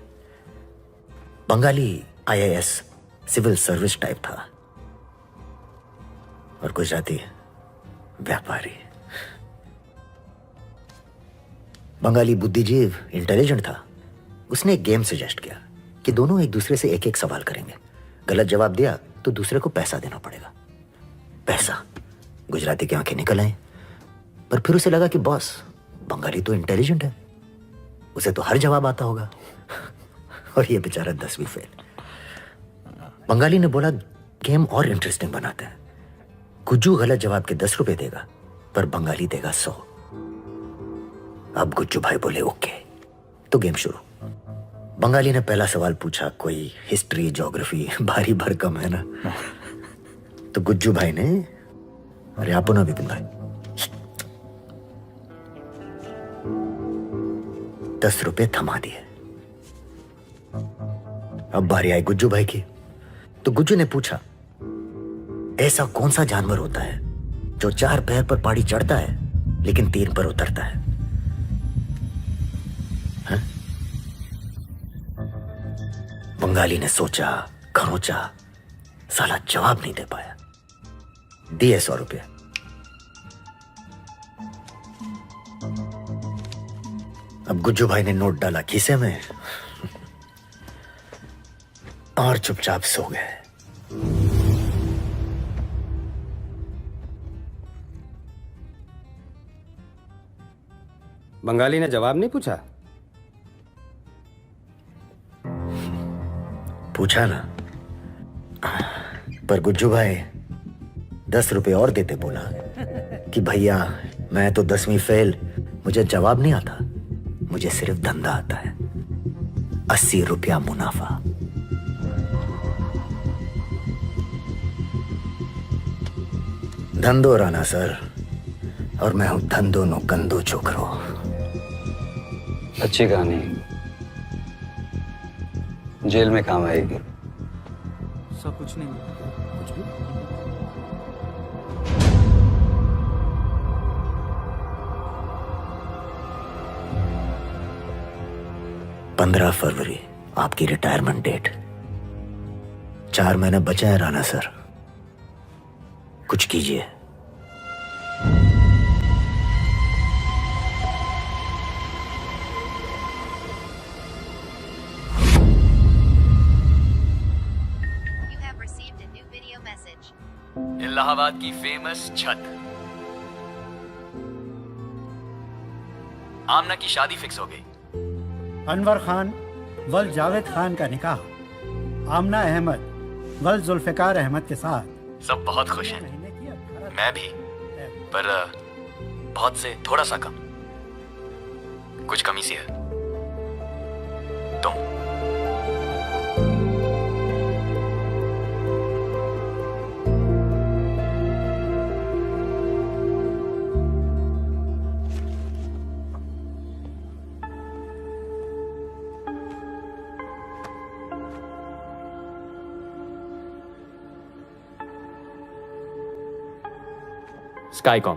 Bengali IAS civil service type था और गुजराती व्यापारी। बंगाली बुद्धिजीव इंटेलिजेंट था। उसने एक गेम सजेस्ट किया कि दोनों एक दूसरे से एक एक सवाल करेंगे। गलत जवाब दिया तो दूसरे को पैसा देना पड़ेगा। पैसा? गुजराती की आंखें निकल आई, पर फिर उसे लगा कि बॉस, बंगाली तो इंटेलिजेंट है, उसे तो हर जवाब आता होगा और ये बेचारा 10वीं फेल। बंगाली ने बोला गेम और इंटरेस्टिंग बनाते हैं। गुज्जू गलत जवाब के 10 रुपए देगा, पर बंगाली देगा 100। अब गुज्जू भाई बोले ओके, तो गेम शुरू। बंगाली ने पहला सवाल पूछा, कोई हिस्ट्री ज्योग्राफी, भारी भरकम है ना। तो गुज्जू भाई ने, अरे आपो ना विपिन भाई, 10 रुपए थमा दिए। अब बारी आई गुज्जू भाई की। तो गुज्जू ने पूछा, ऐसा कौन सा जानवर होता है जो 4 पैर पर पहाड़ी चढ़ता है लेकिन 3 पर उतरता है? बंगाली ने सोचा, खरोचा, साला जवाब नहीं दे पाया। दिए 100 रुपये। अब गुज्जू भाई ने नोट डाला खीसे में और चुपचाप सो गए। बंगाली ने जवाब नहीं पूछा? पूछा ना, पर गुज्जू भाई 10 रुपए और देते बोला कि भैया मैं तो 10वीं फेल, मुझे जवाब नहीं आता, मुझे सिर्फ धंधा आता है। 80 रुपया मुनाफा। धंधो राना सर, और मैं हूं धंधो नो कंदो छोकरो। अच्छी कहानी, जेल में काम आएगी। सब कुछ नहीं, कुछ भी। पंद्रह फरवरी आपकी रिटायरमेंट डेट। 4 महीने बचे हैं राणा सर, कुछ कीजिए। इलाहाबाद की फेमस छत। आमना की शादी फिक्स हो गई। अनवर खान वल जावेद खान का निकाह आमना अहमद वल जुल्फिकार अहमद के साथ। सब बहुत खुश हैं, मैं भी, पर बहुत से थोड़ा सा कम। कुछ कमी सी है। तुम स्काईकॉम,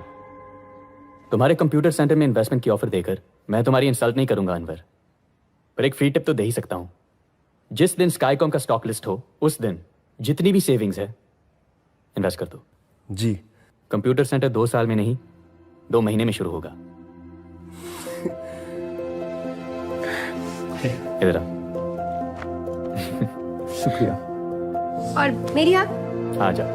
तुम्हारे कंप्यूटर सेंटर में इन्वेस्टमेंट की ऑफर देकर मैं तुम्हारी इंसल्ट नहीं करूंगा अनवर, पर एक फ्री टिप तो दे ही सकता हूं। जिस दिन स्काईकॉम का स्टॉक लिस्ट हो उस दिन जितनी भी सेविंग्स है इन्वेस्ट कर दो। जी। कंप्यूटर सेंटर 2 साल में नहीं 2 महीने में शुरू होगा। इधर आ। शुक्रिया। और मेरी आप? आ जा।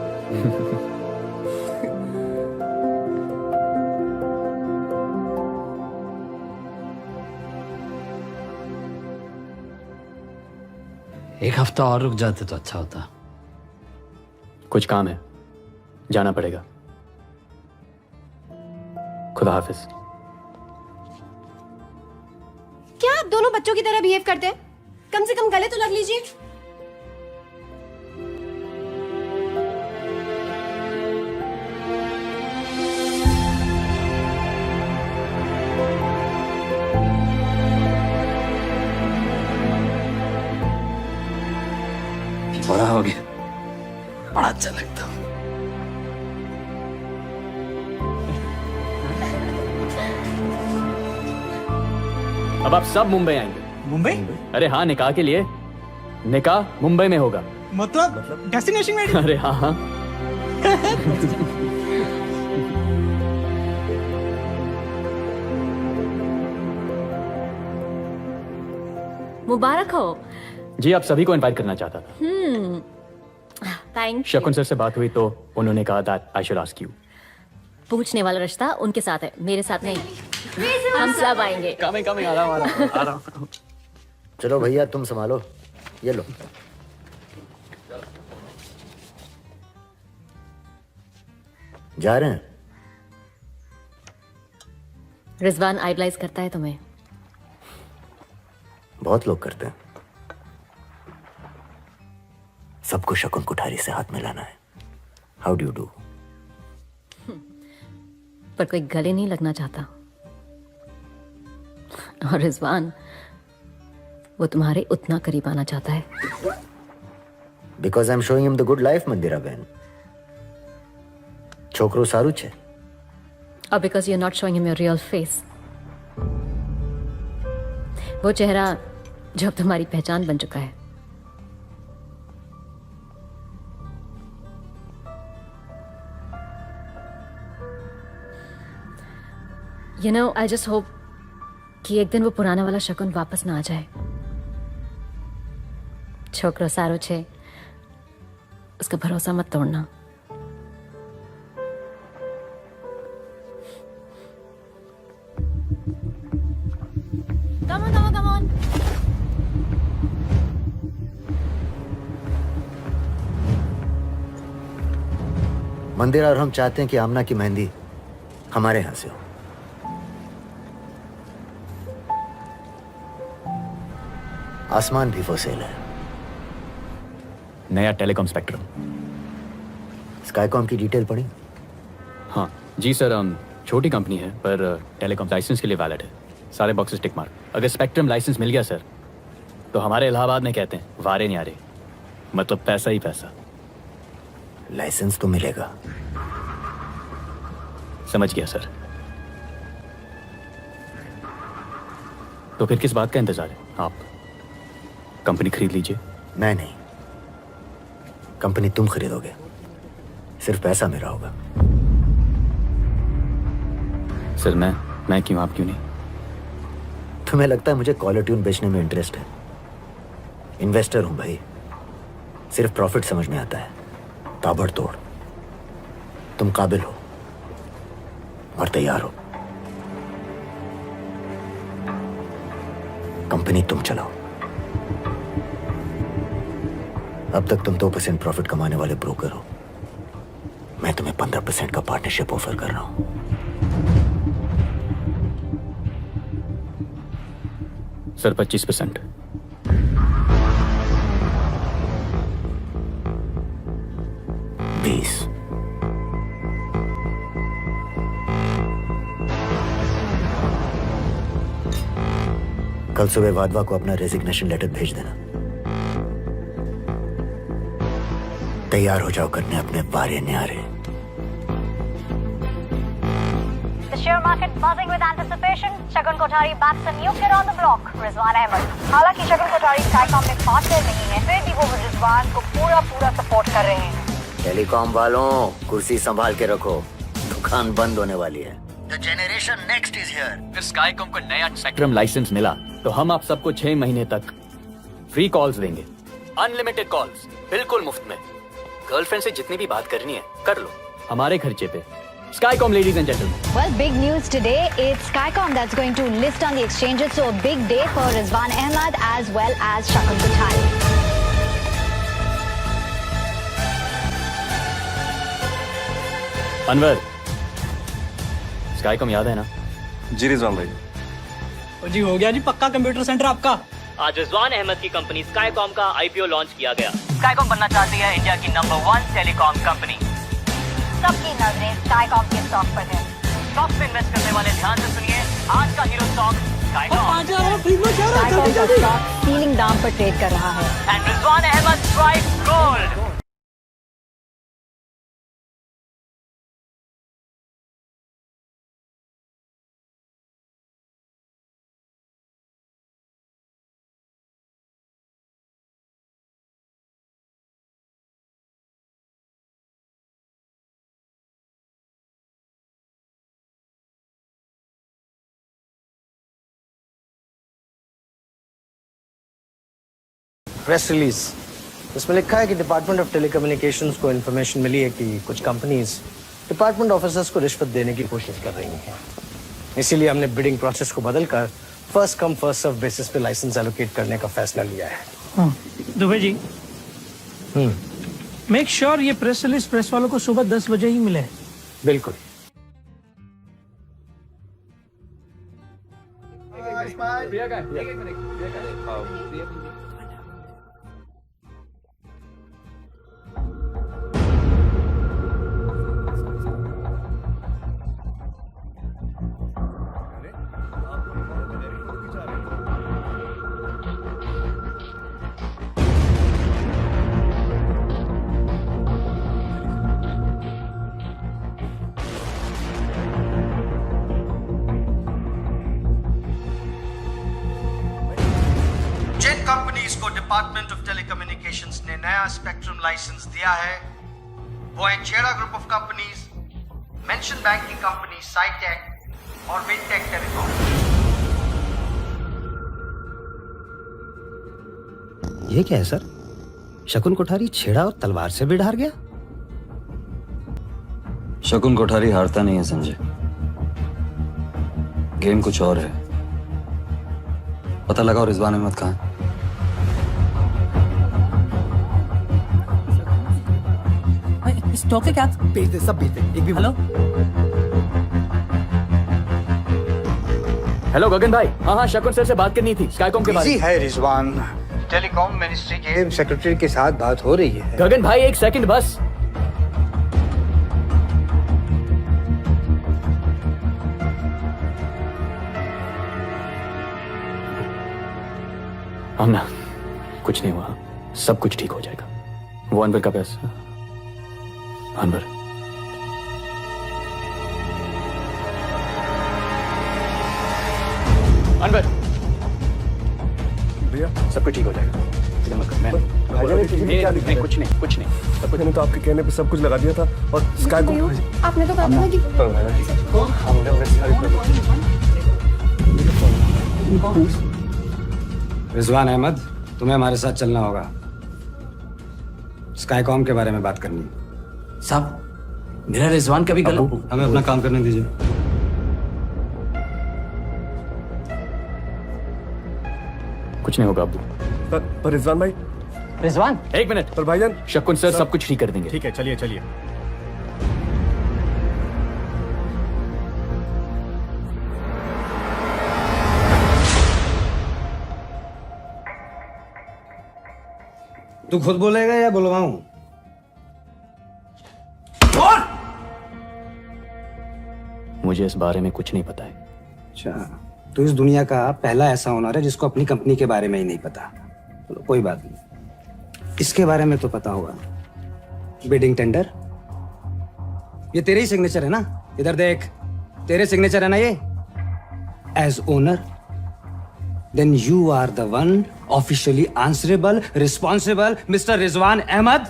एक हफ्ता और रुक जाते तो अच्छा होता। कुछ काम है, जाना पड़ेगा। खुदा हाफिज। क्या आप दोनों बच्चों की तरह बिहेव करते हैं? कम से कम गले तो लग लीजिए। बड़ा हो गया, बड़ा अच्छा लगता। अब आप सब मुंबई आएंगे। मुंबई? अरे हाँ, निकाह के लिए। निकाह मुंबई में होगा। मतलब डेस्टिनेशन वेडिंग? अरे हाँ हाँ। मुबारक हो। जी, आप सभी को इनवाइट करना चाहता था। थैंक शकुन सर से बात हुई तो उन्होंने कहा that I should ask you. पूछने वाला रिश्ता उनके साथ है, मेरे साथ नहीं। हम सब आएंगे। कमिंग कमिंग, आ रहा हूं। चलो भैया, तुम संभालो, ये लो। जा रहे हैं? रिजवान आइडलाइज करता है तुम्हें। बहुत लोग करते हैं। सबको शकुन कुठारी से हाथ मिलाना है। How do you do? पर कोई गले नहीं लगना चाहता। और रिजवान, वो तुम्हारे उतना करीब आना चाहता है। Because I am showing him the good life, Mandira बहन। छोकरो सारू छे। और because you are not showing him your real face. वो चेहरा जो अब तुम्हारी पहचान बन चुका है। You know, I just hope कि एक दिन वो पुराना वाला शकुन वापस ना आ जाए। छोकरो सारो छे, उसका भरोसा मत तोड़ना। Come on, come on, come on. मंदिर और हम चाहते हैं कि आमना की मेहंदी हमारे यहां से हो। आसमान भी फॉर सेल है। नया टेलीकॉम स्पेक्ट्रम। स्काईकॉम की डिटेल पढ़ी? हाँ जी सर, छोटी कंपनी है पर टेलीकॉम लाइसेंस के लिए वैलिड है। सारे बॉक्सेस टिक मार्क। अगर स्पेक्ट्रम लाइसेंस मिल गया सर, तो हमारे इलाहाबाद में कहते हैं वारे नहीं आ रहे, मतलब पैसा ही पैसा। लाइसेंस तो मिलेगा। समझ गया सर। तो फिर किस बात का इंतजार है? आप कंपनी खरीद लीजिए। मैं नहीं, कंपनी तुम खरीदोगे। सिर्फ पैसा मेरा होगा। सर मैं क्यों, आप क्यों नहीं? तुम्हें लगता है मुझे कॉलर ट्यून बेचने में इंटरेस्ट है? इन्वेस्टर हूं भाई। सिर्फ प्रॉफिट समझ में आता है, ताबड़तोड़। तुम काबिल हो और तैयार हो। कंपनी तुम चलाओ। अब तक तुम 2% प्रॉफिट कमाने वाले ब्रोकर हो। मैं तुम्हें 15% का पार्टनरशिप ऑफर कर रहा हूं। सर 25%। कल सुबह वाधवा को अपना रेजिग्नेशन लेटर भेज देना। तैयार हो जाओ करने अपने वारे न्यारे। The share market buzzing with anticipation. Shagun Kothari backs a new kid on the block, Rizwan Ahmed. हालांकि शगुन कोठारी स्काईकॉम में पार्टनर नहीं है, फिर भी वो रिजवान को पूरा सपोर्ट कर रहे हैं। टेलीकॉम वालों, कुर्सी संभाल के रखो, दुकान बंद होने वाली है। The generation next is here. फिर स्काईकॉम को नया स्पेक्ट्रम लाइसेंस मिला तो हम आप सबको 6 महीने तक फ्री कॉल्स देंगे। अनलिमिटेड कॉल्स, बिल्कुल मुफ्त में। गर्लफ्रेंड से जितनी भी बात करनी है कर लो, हमारे खर्चे पे। Skycom, ladies and gentlemen. Well, big news today. It's Skycom that's going to list on the exchanges. So a big day for Rizwan Ahmed as well as Shakun Kothari. Anwar, स्काईकॉम याद है ना? जी रिजवान भाई। और जी हो गया जी पक्का कंप्यूटर सेंटर आपका। आज रिजवान अहमद की कंपनी स्काईकॉम का आईपीओ लॉन्च किया गया। स्काईकॉम बनना चाहती है इंडिया की नंबर 1 टेलीकॉम कंपनी। सबकी नजरें स्काईकॉम के स्टॉक पर है। स्टॉक में इन्वेस्ट करने वाले ध्यान से सुनिए, आज का हीरो स्टॉक स्काईकॉम। स्काईकॉम का स्टॉक सीलिंग दाम पर ट्रेड कर रहा है। And Rizwan Ahmed strike gold. Press release इसमें लिखा है कि डिपार्टमेंट ऑफ टेलीकम्युनिकेशंस को इन्फॉर्मेशन मिली है कि कुछ कंपनीज डिपार्टमेंट ऑफिसर्स को रिश्वत देने की कोशिश कर रही हैं। इसीलिए हमने बिडिंग प्रोसेस को बदलकर first come first serve basis पे लाइसेंस एलोकेट करने का फैसला लिया है। हाँ, दुबे जी मेक श्योर ये प्रेस रिलीज प्रेस वालों को सुबह 10 बजे ही मिले। बिल्कुल। जिन कंपनीज को डिपार्टमेंट ऑफ टेलीकम्युनिकेशंस ने नया स्पेक्ट्रम लाइसेंस दिया है वो है Chheda group of companies, Mansion bank की कंपनी साइटेक और विनटेक टेलीकॉम। ये क्या है सर? शकुन कोठारी छेड़ा और तलवार से भी हार गया? शकुन कोठारी हारता नहीं है संजय, गेम कुछ और है। पता लगाओ रिजवान अहमद कहाँ है। स्टॉक है क्या? बेच दे, सब बेच दे। एक भी। हेलो गगन भाई। हाँ, शकुन सर से बात करनी थी स्काईकॉम के बारे में। है रिजवान, टेलीकॉम मिनिस्ट्री के सेक्रेटरी के साथ बात हो रही है। गगन भाई 1 सेकंड बस। ना, कुछ नहीं हुआ, सब कुछ ठीक हो जाएगा। वो अनवर का पैसा। अनवर, अनवर भैया सब कुछ ठीक हो जाएगा। नहीं, कुछ नहीं, कुछ नहीं। मैंने तो आपके कहने पे सब कुछ लगा दिया था और स्काई को आपने तो कहा कि रिजवान अहमद, तुम्हें हमारे साथ चलना होगा। स्काईकॉम के बारे में बात करनी है। साहब, मेरा रिजवान कभी गलत। हमें अपना काम करने दीजिए। कुछ नहीं होगा अब्बू। पर रिजवान भाई। रिजवान, 1 मिनट। पर भाईजान, शकुन सर सब कुछ ठीक कर देंगे। ठीक है, चलिए चलिए। तू खुद बोलेगा या बुलवाऊं? मुझे इस बारे में कुछ नहीं पता है। अच्छा, तो इस दुनिया का पहला ऐसा ओनर है जिसको अपनी कंपनी के बारे में ही नहीं पता। चलो कोई बात नहीं, इसके बारे में तो पता होगा। बिडिंग टेंडर, ये तेरे ही सिग्नेचर है ना? इधर देख, तेरे सिग्नेचर है ना ये? As owner, then you are the one officially answerable, responsible, mister Rizwan Ahmed.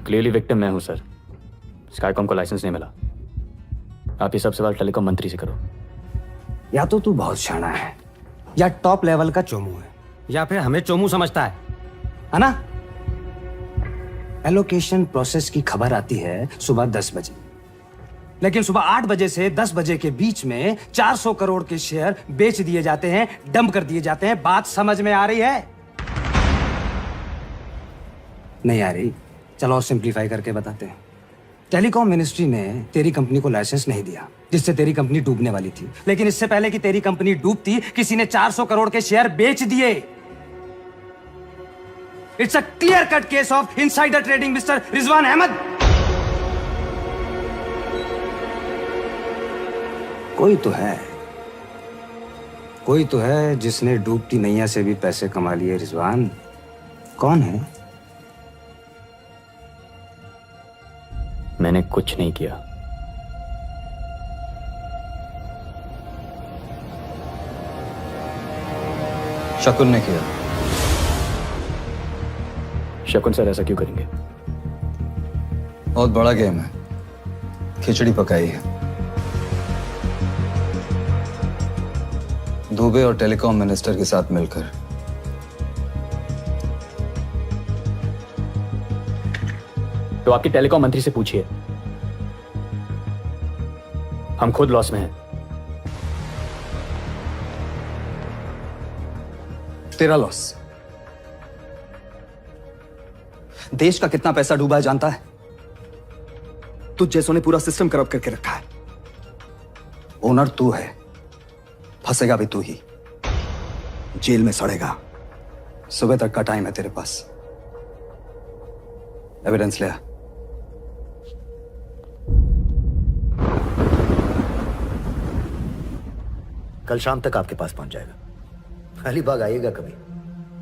Clearly victim मैं हूं सर। स्काईकॉम को लाइसेंस नहीं मिला। आप ये सब सवाल टेलीकॉम मंत्री से करो। या तो तू बहुत शाना है, या टॉप लेवल का चोमू है, या फिर हमें चोमू समझता है ना? एलोकेशन प्रोसेस की खबर आती है सुबह 10 बजे, लेकिन सुबह 8 बजे से 10 बजे के बीच में 400 करोड़ के शेयर बेच दिए जाते हैं, डंप कर दिए जाते हैं। बात समझ में आ रही है? नहीं आ रही? चलो और सिंप्लीफाई करके बताते हैं। टेलीकॉम मिनिस्ट्री ने तेरी कंपनी को लाइसेंस नहीं दिया, जिससे तेरी कंपनी डूबने वाली थी। लेकिन इससे पहले कि तेरी कंपनी डूबती, किसी ने 400 करोड़ के शेयर बेच दिए। It's a clear cut case of insider trading mister Rizwan Ahmed. कोई तो है जिसने डूबती नैया से भी पैसे कमा लिए। रिजवान कौन है? मैंने कुछ नहीं किया। शकुन ने किया। शकुन सर ऐसा क्यों करेंगे? बहुत बड़ा गेम है, खिचड़ी पकाई है। दुबे और टेलीकॉम मिनिस्टर के साथ मिलकर। तो आपके टेलीकॉम मंत्री से पूछिए। हम खुद लॉस में हैं। तेरा लॉस। देश का कितना पैसा डूबा है जानता है? तुझ जैसों ने पूरा सिस्टम करप्ट करके रखा है। ओनर तू है, फंसेगा भी तू ही, जेल में सड़ेगा। सुबह तक का टाइम है तेरे पास। एविडेंस ले आ। कल शाम तक आपके पास पहुंच जाएगा। अलीबाग आइएगा कभी।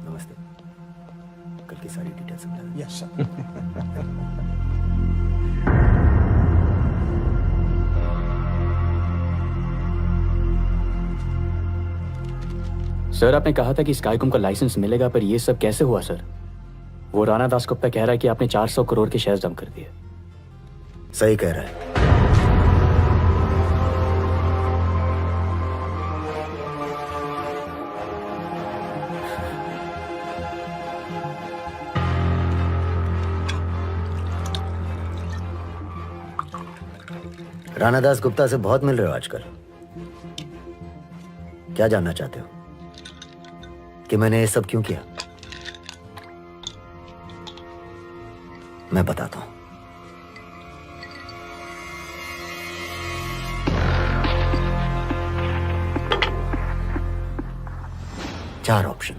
नमस्ते। कल की सारी डिटेल समझा। Yes sir. सर आपने कहा था कि स्काईकॉम का लाइसेंस मिलेगा, पर यह सब कैसे हुआ सर? वो राणा दासगुप्ता कह रहा है कि आपने 400 करोड़ के शेयर्स डंप कर दिए। सही कह रहा है। राणा दासगुप्ता से बहुत मिल रहे हो आजकल। क्या जानना चाहते हो कि मैंने ये सब क्यों किया? मैं बताता हूं। चार ऑप्शन।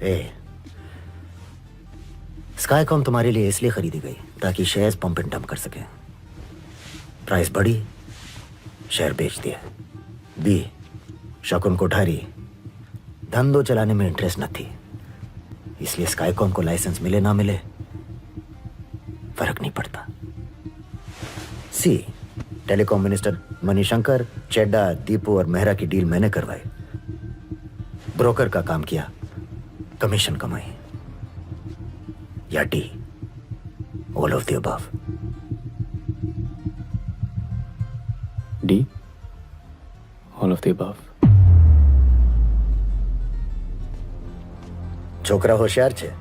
ए, स्काईकॉम तुम्हारे लिए इसलिए खरीदी गई ताकि शेयर्स पंप एंड डंप कर सके। प्राइस बढ़ी, शेयर बेच दिया। बी, शकुन कोठारी धंधो चलाने में इंटरेस्ट न थी, इसलिए स्काईकॉम को लाइसेंस मिले ना मिले फर्क नहीं पड़ता। सी, टेलीकॉम मिनिस्टर मणिशंकर, चेड्डा, दीपू और मेहरा की डील मैंने करवाई। ब्रोकर का काम किया, कमीशन कमाई। या D, all of the above. D, all of the above. छोकरा होशियार छे।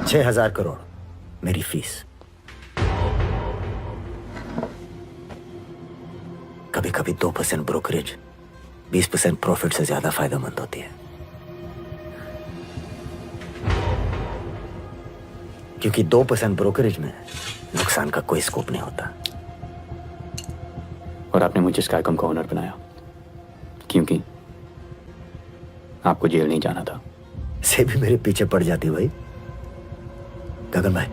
6,000 करोड़ मेरी फीस। कभी कभी 2% ब्रोकरेज 20% प्रॉफिट से ज्यादा फायदेमंद होती है, क्योंकि 2% ब्रोकरेज में नुकसान का कोई स्कोप नहीं होता। और आपने मुझे स्काईकॉम का ओनर बनाया क्योंकि आपको जेल नहीं जाना था। से भी मेरे पीछे पड़ जाती भाई। गगन भाई,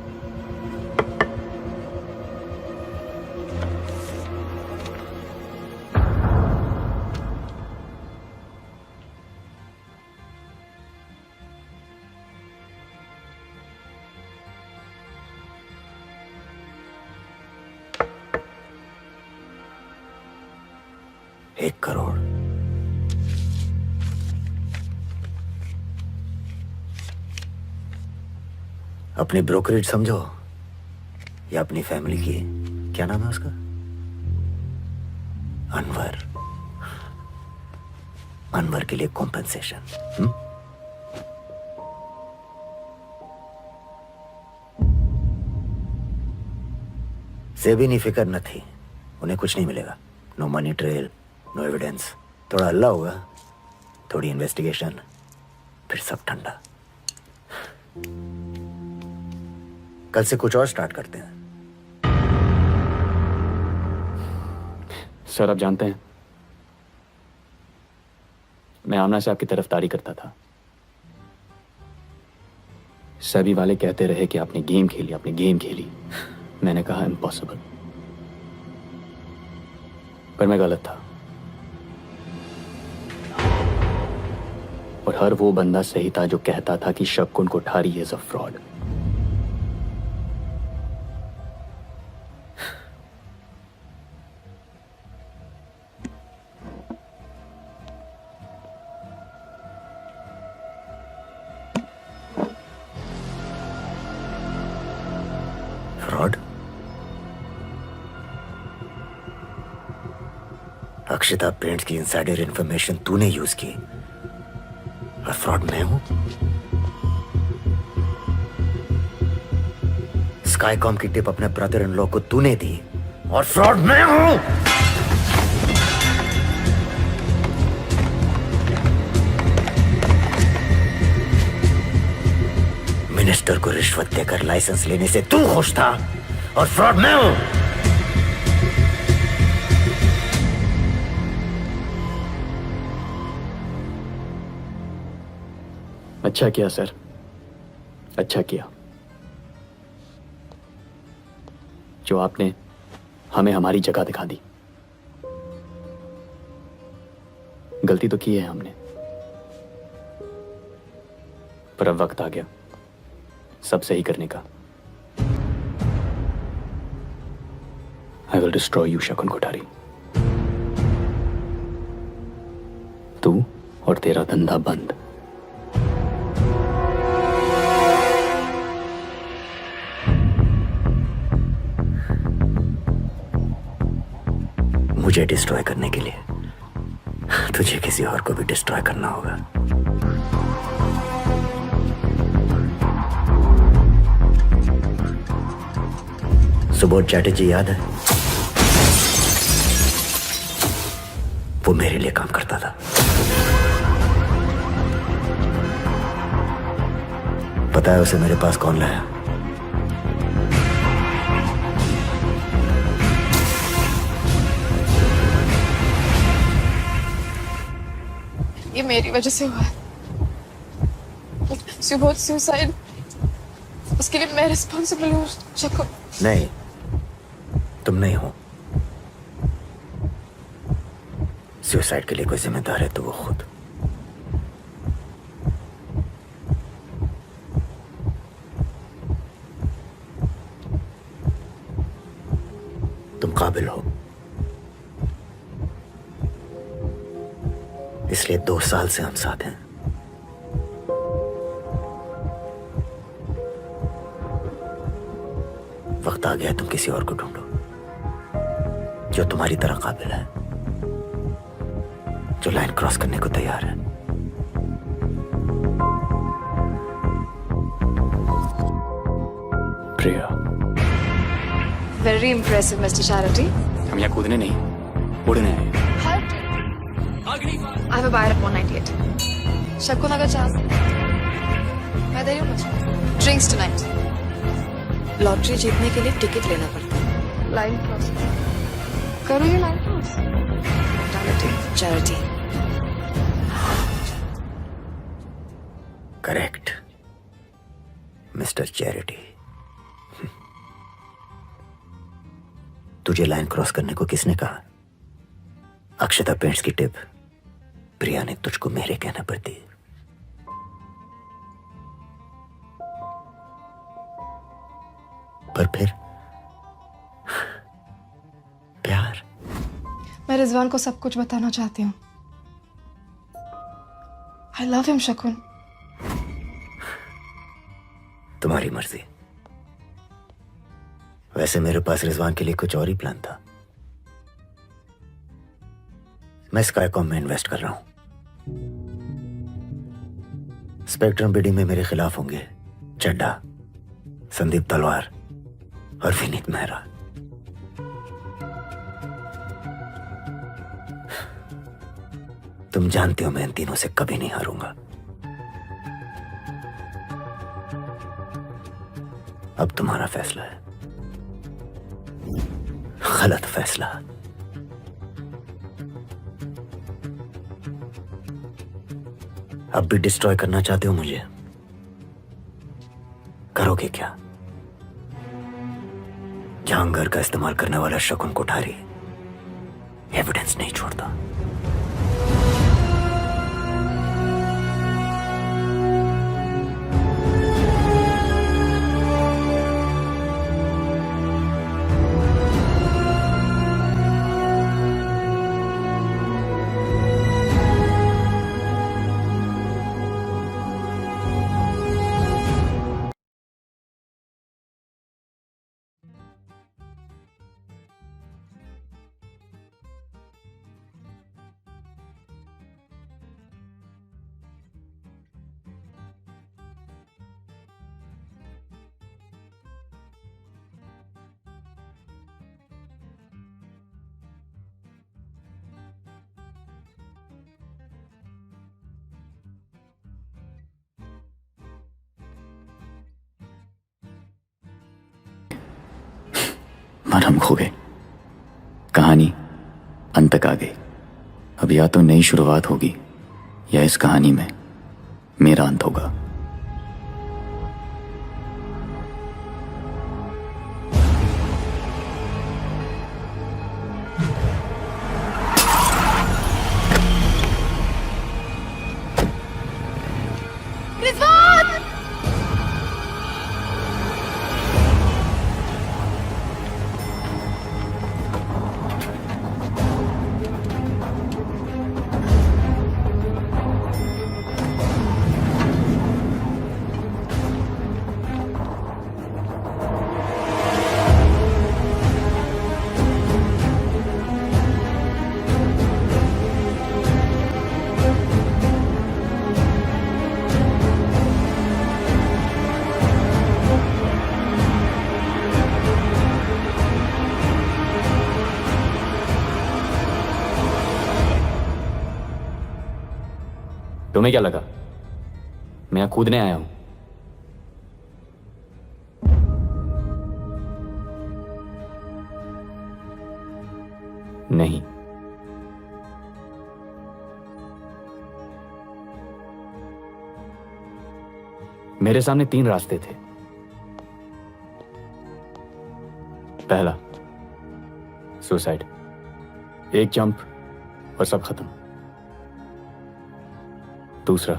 एक करोड़। अपनी ब्रोकरेज समझो या अपनी फैमिली की, क्या नाम है उसका? अनवर। अनवर के लिए कॉम्पेंसेशन। से भी नहीं फिक्र न थी, उन्हें कुछ नहीं मिलेगा। No money trail, no evidence. थोड़ा हल्ला होगा, थोड़ी इन्वेस्टिगेशन, फिर सब ठंडा। कल से कुछ और स्टार्ट करते हैं। सर आप जानते हैं, मैं आमना से आपकी तरफदारी करता था। सभी वाले कहते रहे कि आपने गेम खेली। मैंने कहा इम्पॉसिबल, पर मैं गलत था। और हर वो बंदा सही था जो कहता था कि शकुन Kothari is a fraud. Fraud? Akshata paints की इनसाइडर इंफॉर्मेशन तूने यूज की और फ्रॉड मैं हूं? स्काईकॉम की टिप अपने ब्रदर इन लॉ को तूने दी और फ्रॉड मैं हूं? मिनिस्टर को रिश्वत देकर लाइसेंस लेने से तू खुश था और फ्रॉड मैं हूं? अच्छा किया सर, अच्छा किया जो आपने हमें हमारी जगह दिखा दी। गलती तो की है हमने, पर अब वक्त आ गया सब सही करने का। आई विल डिस्ट्रॉय यू शकुन कोठारी। तू और तेरा धंधा बंद। मुझे डिस्ट्रॉय करने के लिए तुझे किसी और को भी डिस्ट्रॉय करना होगा। सुबोध चैटर्जी याद है? वो मेरे लिए काम करता था। पता है उसे मेरे पास कौन लाया? ये मेरी वजह से हुआ है। सुबोध सुसाइड, उसके लिए मैं रिस्पॉन्सिबल हूँ शकुन। नहीं, तुम नहीं हो। सुसाइड के लिए कोई जिम्मेदार है तो वो खुद। तुम काबिल हो, इसलिए 2 साल से हम साथ हैं। वक्त आ गया तुम किसी और को ढूंढो जो तुम्हारी तरह काबिल है, जो लाइन क्रॉस करने को तैयार है। प्रिया, वेरी इंप्रेसिव मिस्टर चैरिटी। हम यहाँ कूदने नहीं, उड़ने आए। I have a buyer at 198. शकुन अगर चाह मैं दे रही हूँ मुझे ड्रिंक्स टुनाइट। लॉटरी जीतने के लिए टिकट लेना पड़ता है। लाइन क्रॉस करो, ये line cross. Charity. Correct mister charity. तुझे लाइन क्रॉस करने को किसने कहा? अक्षता पेंट्स की टिप प्रिया ने तुझको मेरे कहने पर दी। पर फिर प्यार। मैं रिजवान को सब कुछ बताना चाहती हूँ। I love him शकुन। तुम्हारी मर्जी। वैसे मेरे पास रिजवान के लिए कुछ और ही प्लान था। मैं स्काईकॉम में इन्वेस्ट कर रहा हूं। स्पेक्ट्रम बिडिंग में मेरे खिलाफ होंगे चड्ढा, संदीप तलवार और विनीत मेहरा। तुम जानते हो मैं इन तीनों से कभी नहीं हारूंगा। अब तुम्हारा फैसला है। गलत फैसला। अब भी डिस्ट्रॉय करना चाहते हो मुझे? करोगे क्या? जहांगीर का इस्तेमाल करने वाला शकुन कोठारी एविडेंस नहीं छोड़ता। मरहम खो गए, कहानी अंत तक आ गई। अब या तो नई शुरुआत होगी या इस कहानी में मेरा अंत होगा। तुम्हें क्या लगा मैं यहां कूदने आया हूं? नहीं, मेरे सामने 3 रास्ते थे। पहला सुसाइड, एक जंप और सब खत्म। दूसरा,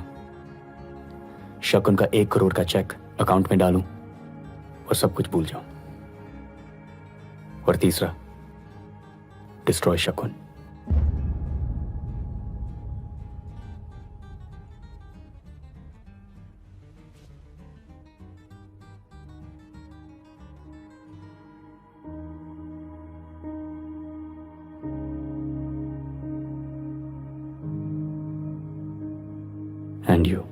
शकुन का 1 करोड़ का चेक अकाउंट में डालूं और सब कुछ भूल जाऊं। और तीसरा, डिस्ट्रॉय शकुन। And you.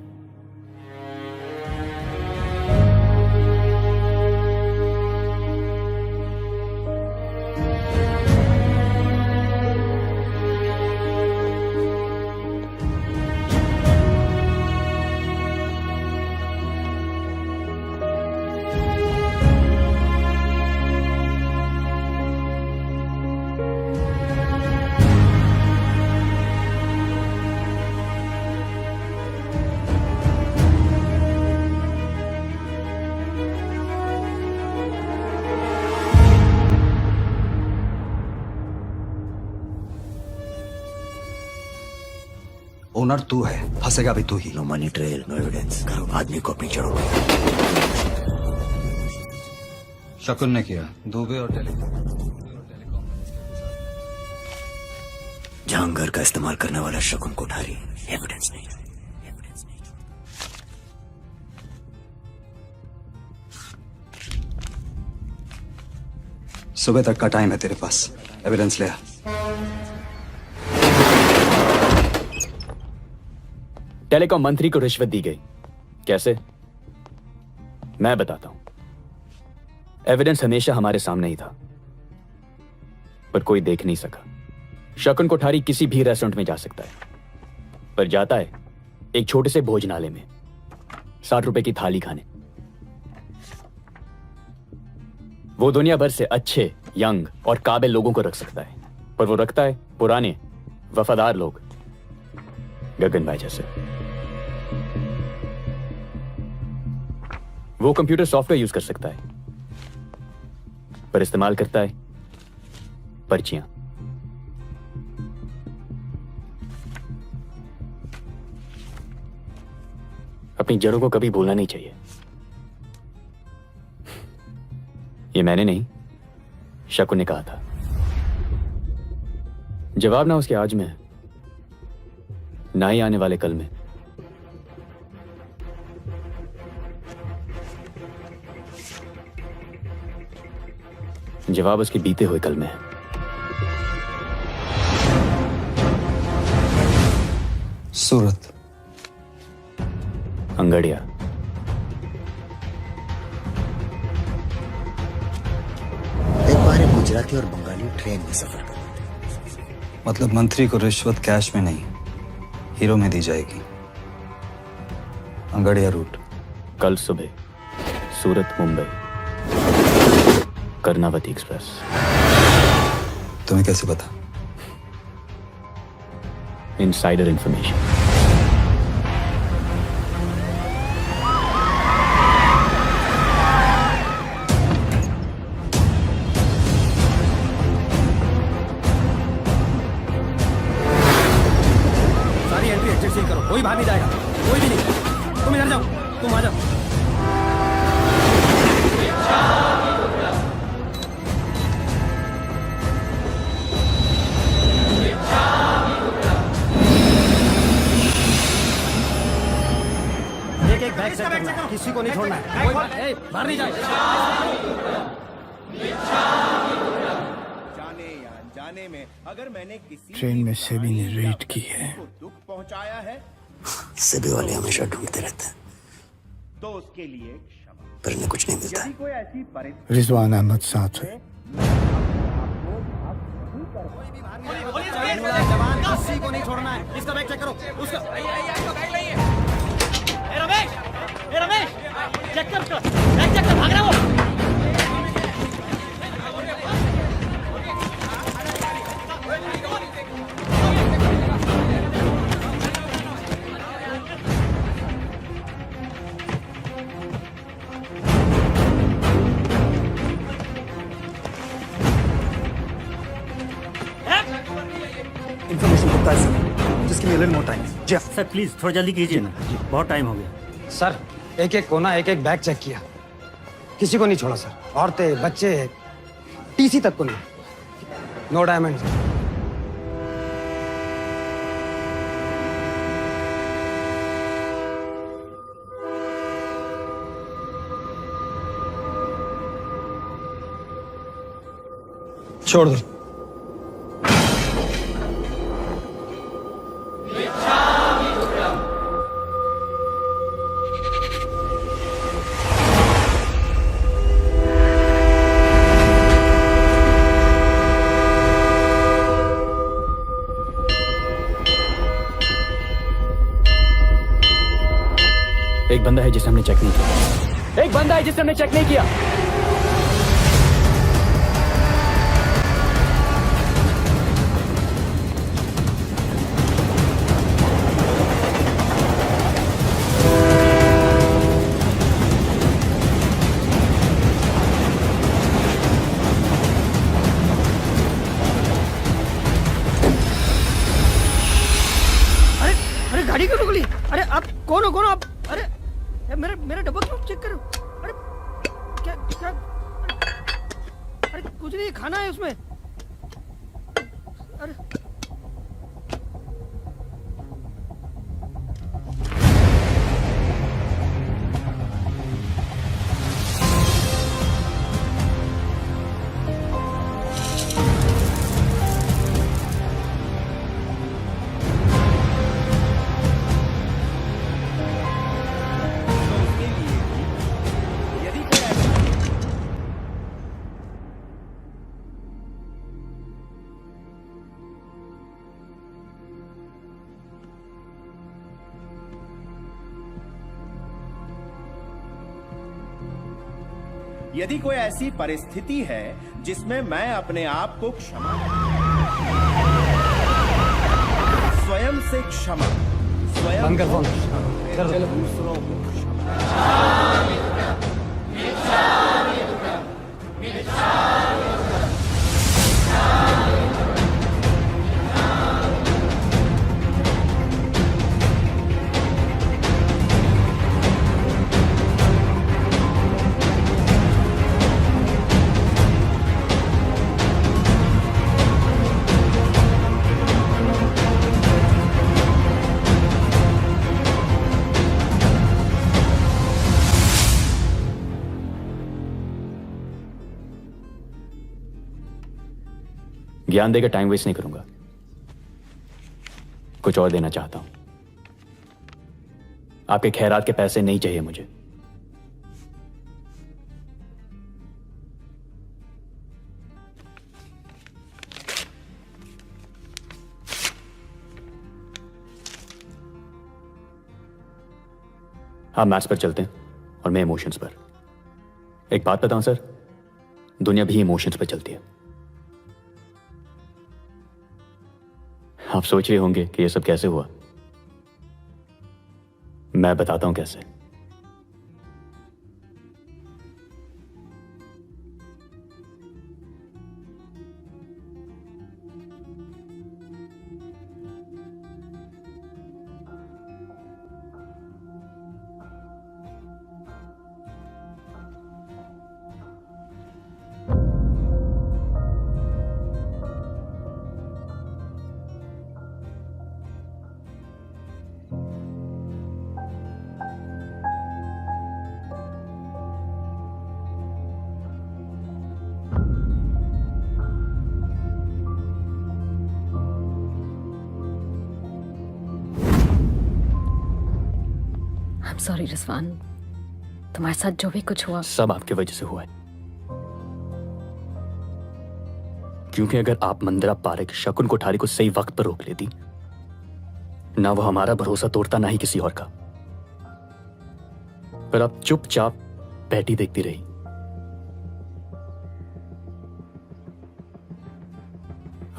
ओनर तू है, फंसेगा भी तू ही। No money trail, no evidence. करो आदमी को अपनी जड़ों में। शकुन ने किया। दुबे और जहांगीर का इस्तेमाल करने वाला शकुन कोठारी एविडेंस नहीं। सुबह तक का टाइम है तेरे पास, एविडेंस ले आ। टेलीकॉम मंत्री को रिश्वत दी गई। कैसे? मैं बताता हूं। एविडेंस हमेशा हमारे सामने ही था, पर कोई देख नहीं सका। शकुन कोठारी किसी भी रेस्टोरेंट में जा सकता है, पर जाता है एक छोटे से भोजनालय में 60 रुपए की थाली खाने। वो दुनिया भर से अच्छे, यंग और काबिल लोगों को रख सकता है, पर वो रखता है पुराने, वफादार लोग, गगन भाई जैसे। वो कंप्यूटर सॉफ्टवेयर यूज कर सकता है, पर इस्तेमाल करता है पर्चियां। अपनी जड़ों को कभी भूलना नहीं चाहिए। ये मैंने नहीं, शकुन ने कहा था। जवाब ना उसके आज में है, ना ही आने वाले कल में। जवाब उसके बीते हुए कल में है। सूरत, अंगड़िया, एक बार एक गुजराती और बंगाली ट्रेन में सफर कर रहे थे। मतलब मंत्री को रिश्वत कैश में नहीं, हीरो में दी जाएगी। अंगड़िया रूट। कल सुबह सूरत मुंबई कर्नावती एक्सप्रेस। तुम्हें कैसे पता? Insider information. सारी एंट्री एग्जिट सील करो, कोई बाहर नहीं जाएगा, कोई भी नहीं। तुम इधर जाओ, तुम आ जाओ। एक एक बैग चेक करना है, किसी को नहीं छोड़ना है। कोई बाहर नहीं जाए। जाने में अगर मैंने किसी ट्रेन में सेबी ने रेड की है। दुख पहुंचाया है सेबी वाले हमेशा ढूंढते रहते हैं, तो उसके लिए क्षमा। पर इन्हें कुछ नहीं मिलता है। यदि कोई ऐसी परिस्थिति रिजवान अहमद साथ है। जवान, किसी को नहीं छोड़ना है। इसका बैग चेक करो, उसका रमेश चेक कर, बैग चेक कर, भाग रहा वो। इंफॉर्मेशन पुख्ता है सर, जिसके लिए मोर टाइम। जी सर प्लीज थोड़ा जल्दी कीजिए ना, बहुत टाइम हो गया। सर एक एक कोना, एक एक बैग चेक किया, किसी को नहीं छोड़ा सर। औरतें, बच्चे, टीसी तक को नहीं। No diamond. छोड़ दो। एक बंदा है जिसे हमने चेक नहीं किया। एक बंदा है जिसे हमने चेक नहीं किया। अरे अरे गाड़ी क्यों निकली? अरे आप कौन हो, कौन हो आप? अरे मेरा मेरा डब्बा क्यों चेक करो? अरे क्या क्या? अरे कुछ नहीं, खाना है उसमें। अरे यदि कोई ऐसी परिस्थिति है जिसमें मैं अपने आप को क्षमा स्वयं से क्षमा स्वयं बंद कर फोन। फिर दूसरों को क्षमा ज्ञान देकर टाइम वेस्ट नहीं करूंगा, कुछ और देना चाहता हूं। आपके खैरात के पैसे नहीं चाहिए मुझे। आप मैथ्स पर चलते हैं और मैं इमोशंस पर। एक बात बताऊं सर, दुनिया भी इमोशंस पर चलती है। आप सोच रहे होंगे कि यह सब कैसे हुआ। मैं बताता हूं कैसे। सॉरी रिजवान, तुम्हारे साथ जो भी कुछ हुआ सब आपकी वजह से हुआ है। क्योंकि अगर आप मंदिरा पारेख शकुन कोठारी को सही वक्त पर रोक लेती, ना वो हमारा भरोसा तोड़ता, ना ही किसी और का। पर आप चुपचाप बैठी देखती रही।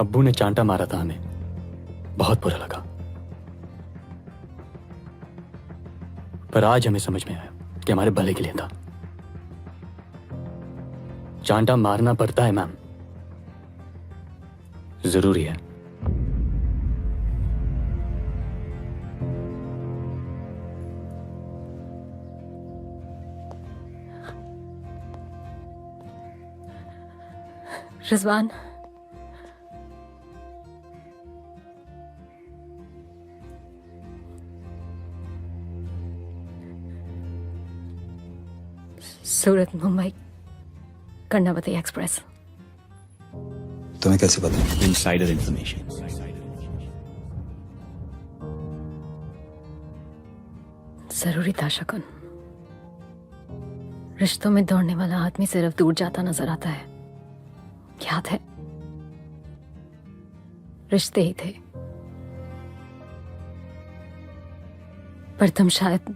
अब्बू ने चांटा मारा था हमें, बहुत बुरा लगा। पर आज हमें समझ में आया कि हमारे भले के लिए था। चांटा मारना पड़ता है मैम, जरूरी है। रिजवान, सूरत मुंबई कर्णावती एक्सप्रेस। तुम्हें कैसे पता? Insider information. जरूरी था शकुन। रिश्तों में दौड़ने वाला आदमी सिर्फ दूर जाता नजर आता है। याद है, रिश्ते ही थे, पर तुम शायद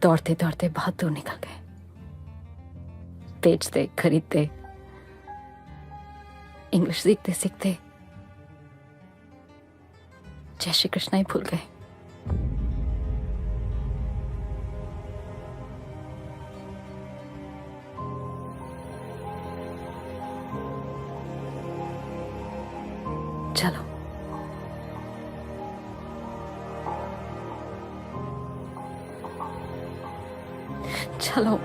दौड़ते दौड़ते बहुत दूर निकल गए। बेचते खरीदते, इंग्लिश सीखते सीखते जय श्री कृष्णा ही भूल गए। चलो चलो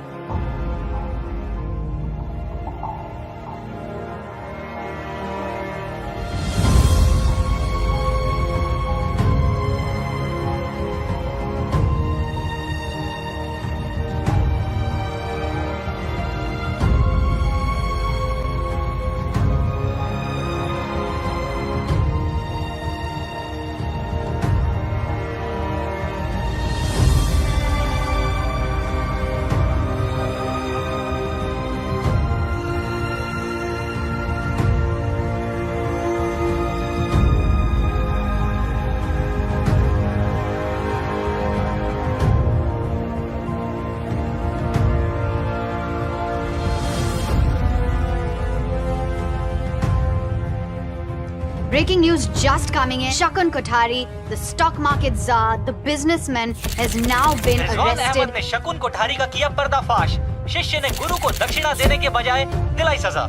Breaking news just coming in. Shakun Kothari, the stock market czar, the businessman, has now been Rizwan arrested. Ahmad ने शकुन कोठारी का किया पर्दाफाश। शिष्य ने गुरु को दक्षिणा देने के बजाय दिलाई सजा।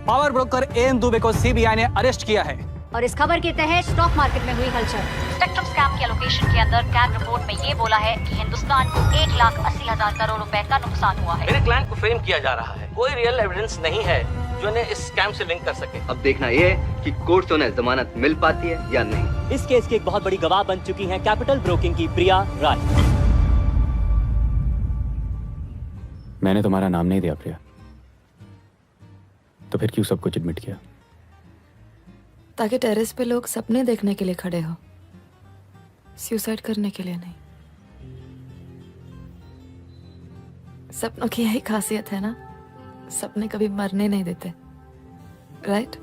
पावर ब्रोकर एएन दुबे को सीबीआई ने अरेस्ट किया है। और इस खबर के तहत स्टॉक मार्केट में हुई हलचल। स्पेक्ट्रम स्कैम के एलोकेशन के अंदर कैग रिपोर्ट में ये बोला है कि हिंदुस्तान को 1,80,000 करोड़ रुपए का नुकसान हुआ है। मेरे क्लाइंट को फ्रेम किया जा रहा है, कोई रियल एविडेंस नहीं है जो इन्हें इस स्कैम से लिंक कर सके। अब देखना ये है कि कोर्ट से उन्हें जमानत मिल पाती है या नहीं। इस केस की एक बहुत बड़ी गवाह बन चुकी हैं कैपिटल ब्रोकिंग की प्रिया राय। मैंने तुम्हारा नाम नहीं दिया प्रिया, तो फिर क्यों सब कुछ एडमिट किया? ताकि टेरेस पे लोग सपने देखने के लिए खड़े हो, सुसाइड करने के लिए नहीं। सपनों की यही खासियत है ना, सपने कभी मरने नहीं देते, राइट?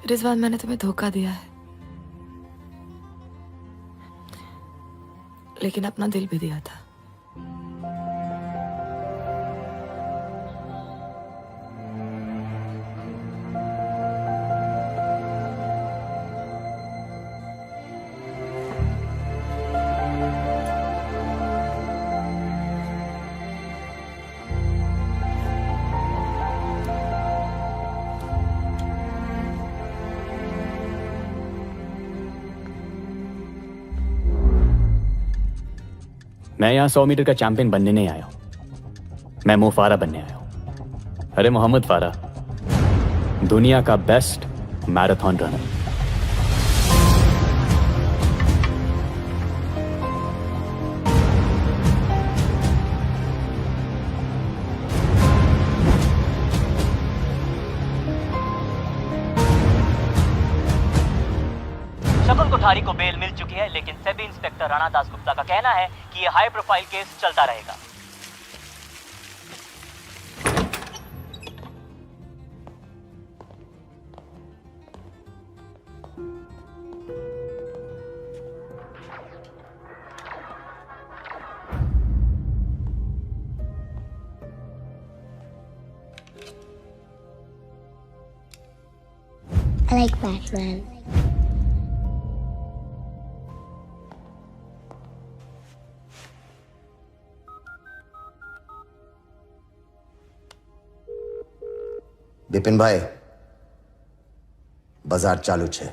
रिजवान, मैंने तुम्हें धोखा दिया है, लेकिन अपना दिल भी दिया था। मैं यहाँ 100 मीटर का चैंपियन बनने नहीं आया हूं, मैं मो फारा बनने आया हूं। अरे मोहम्मद फारा, दुनिया का बेस्ट मैराथन रनर। शकुन कोठारी को बेल मिल चुकी है, लेकिन सेबी इंस्पेक्टर राणा दासगुप्ता का कहना है कि यह हाई प्रोफाइल केस चलता रहेगा। I like Batman. बिपिन भाई, बाजार चालू छे।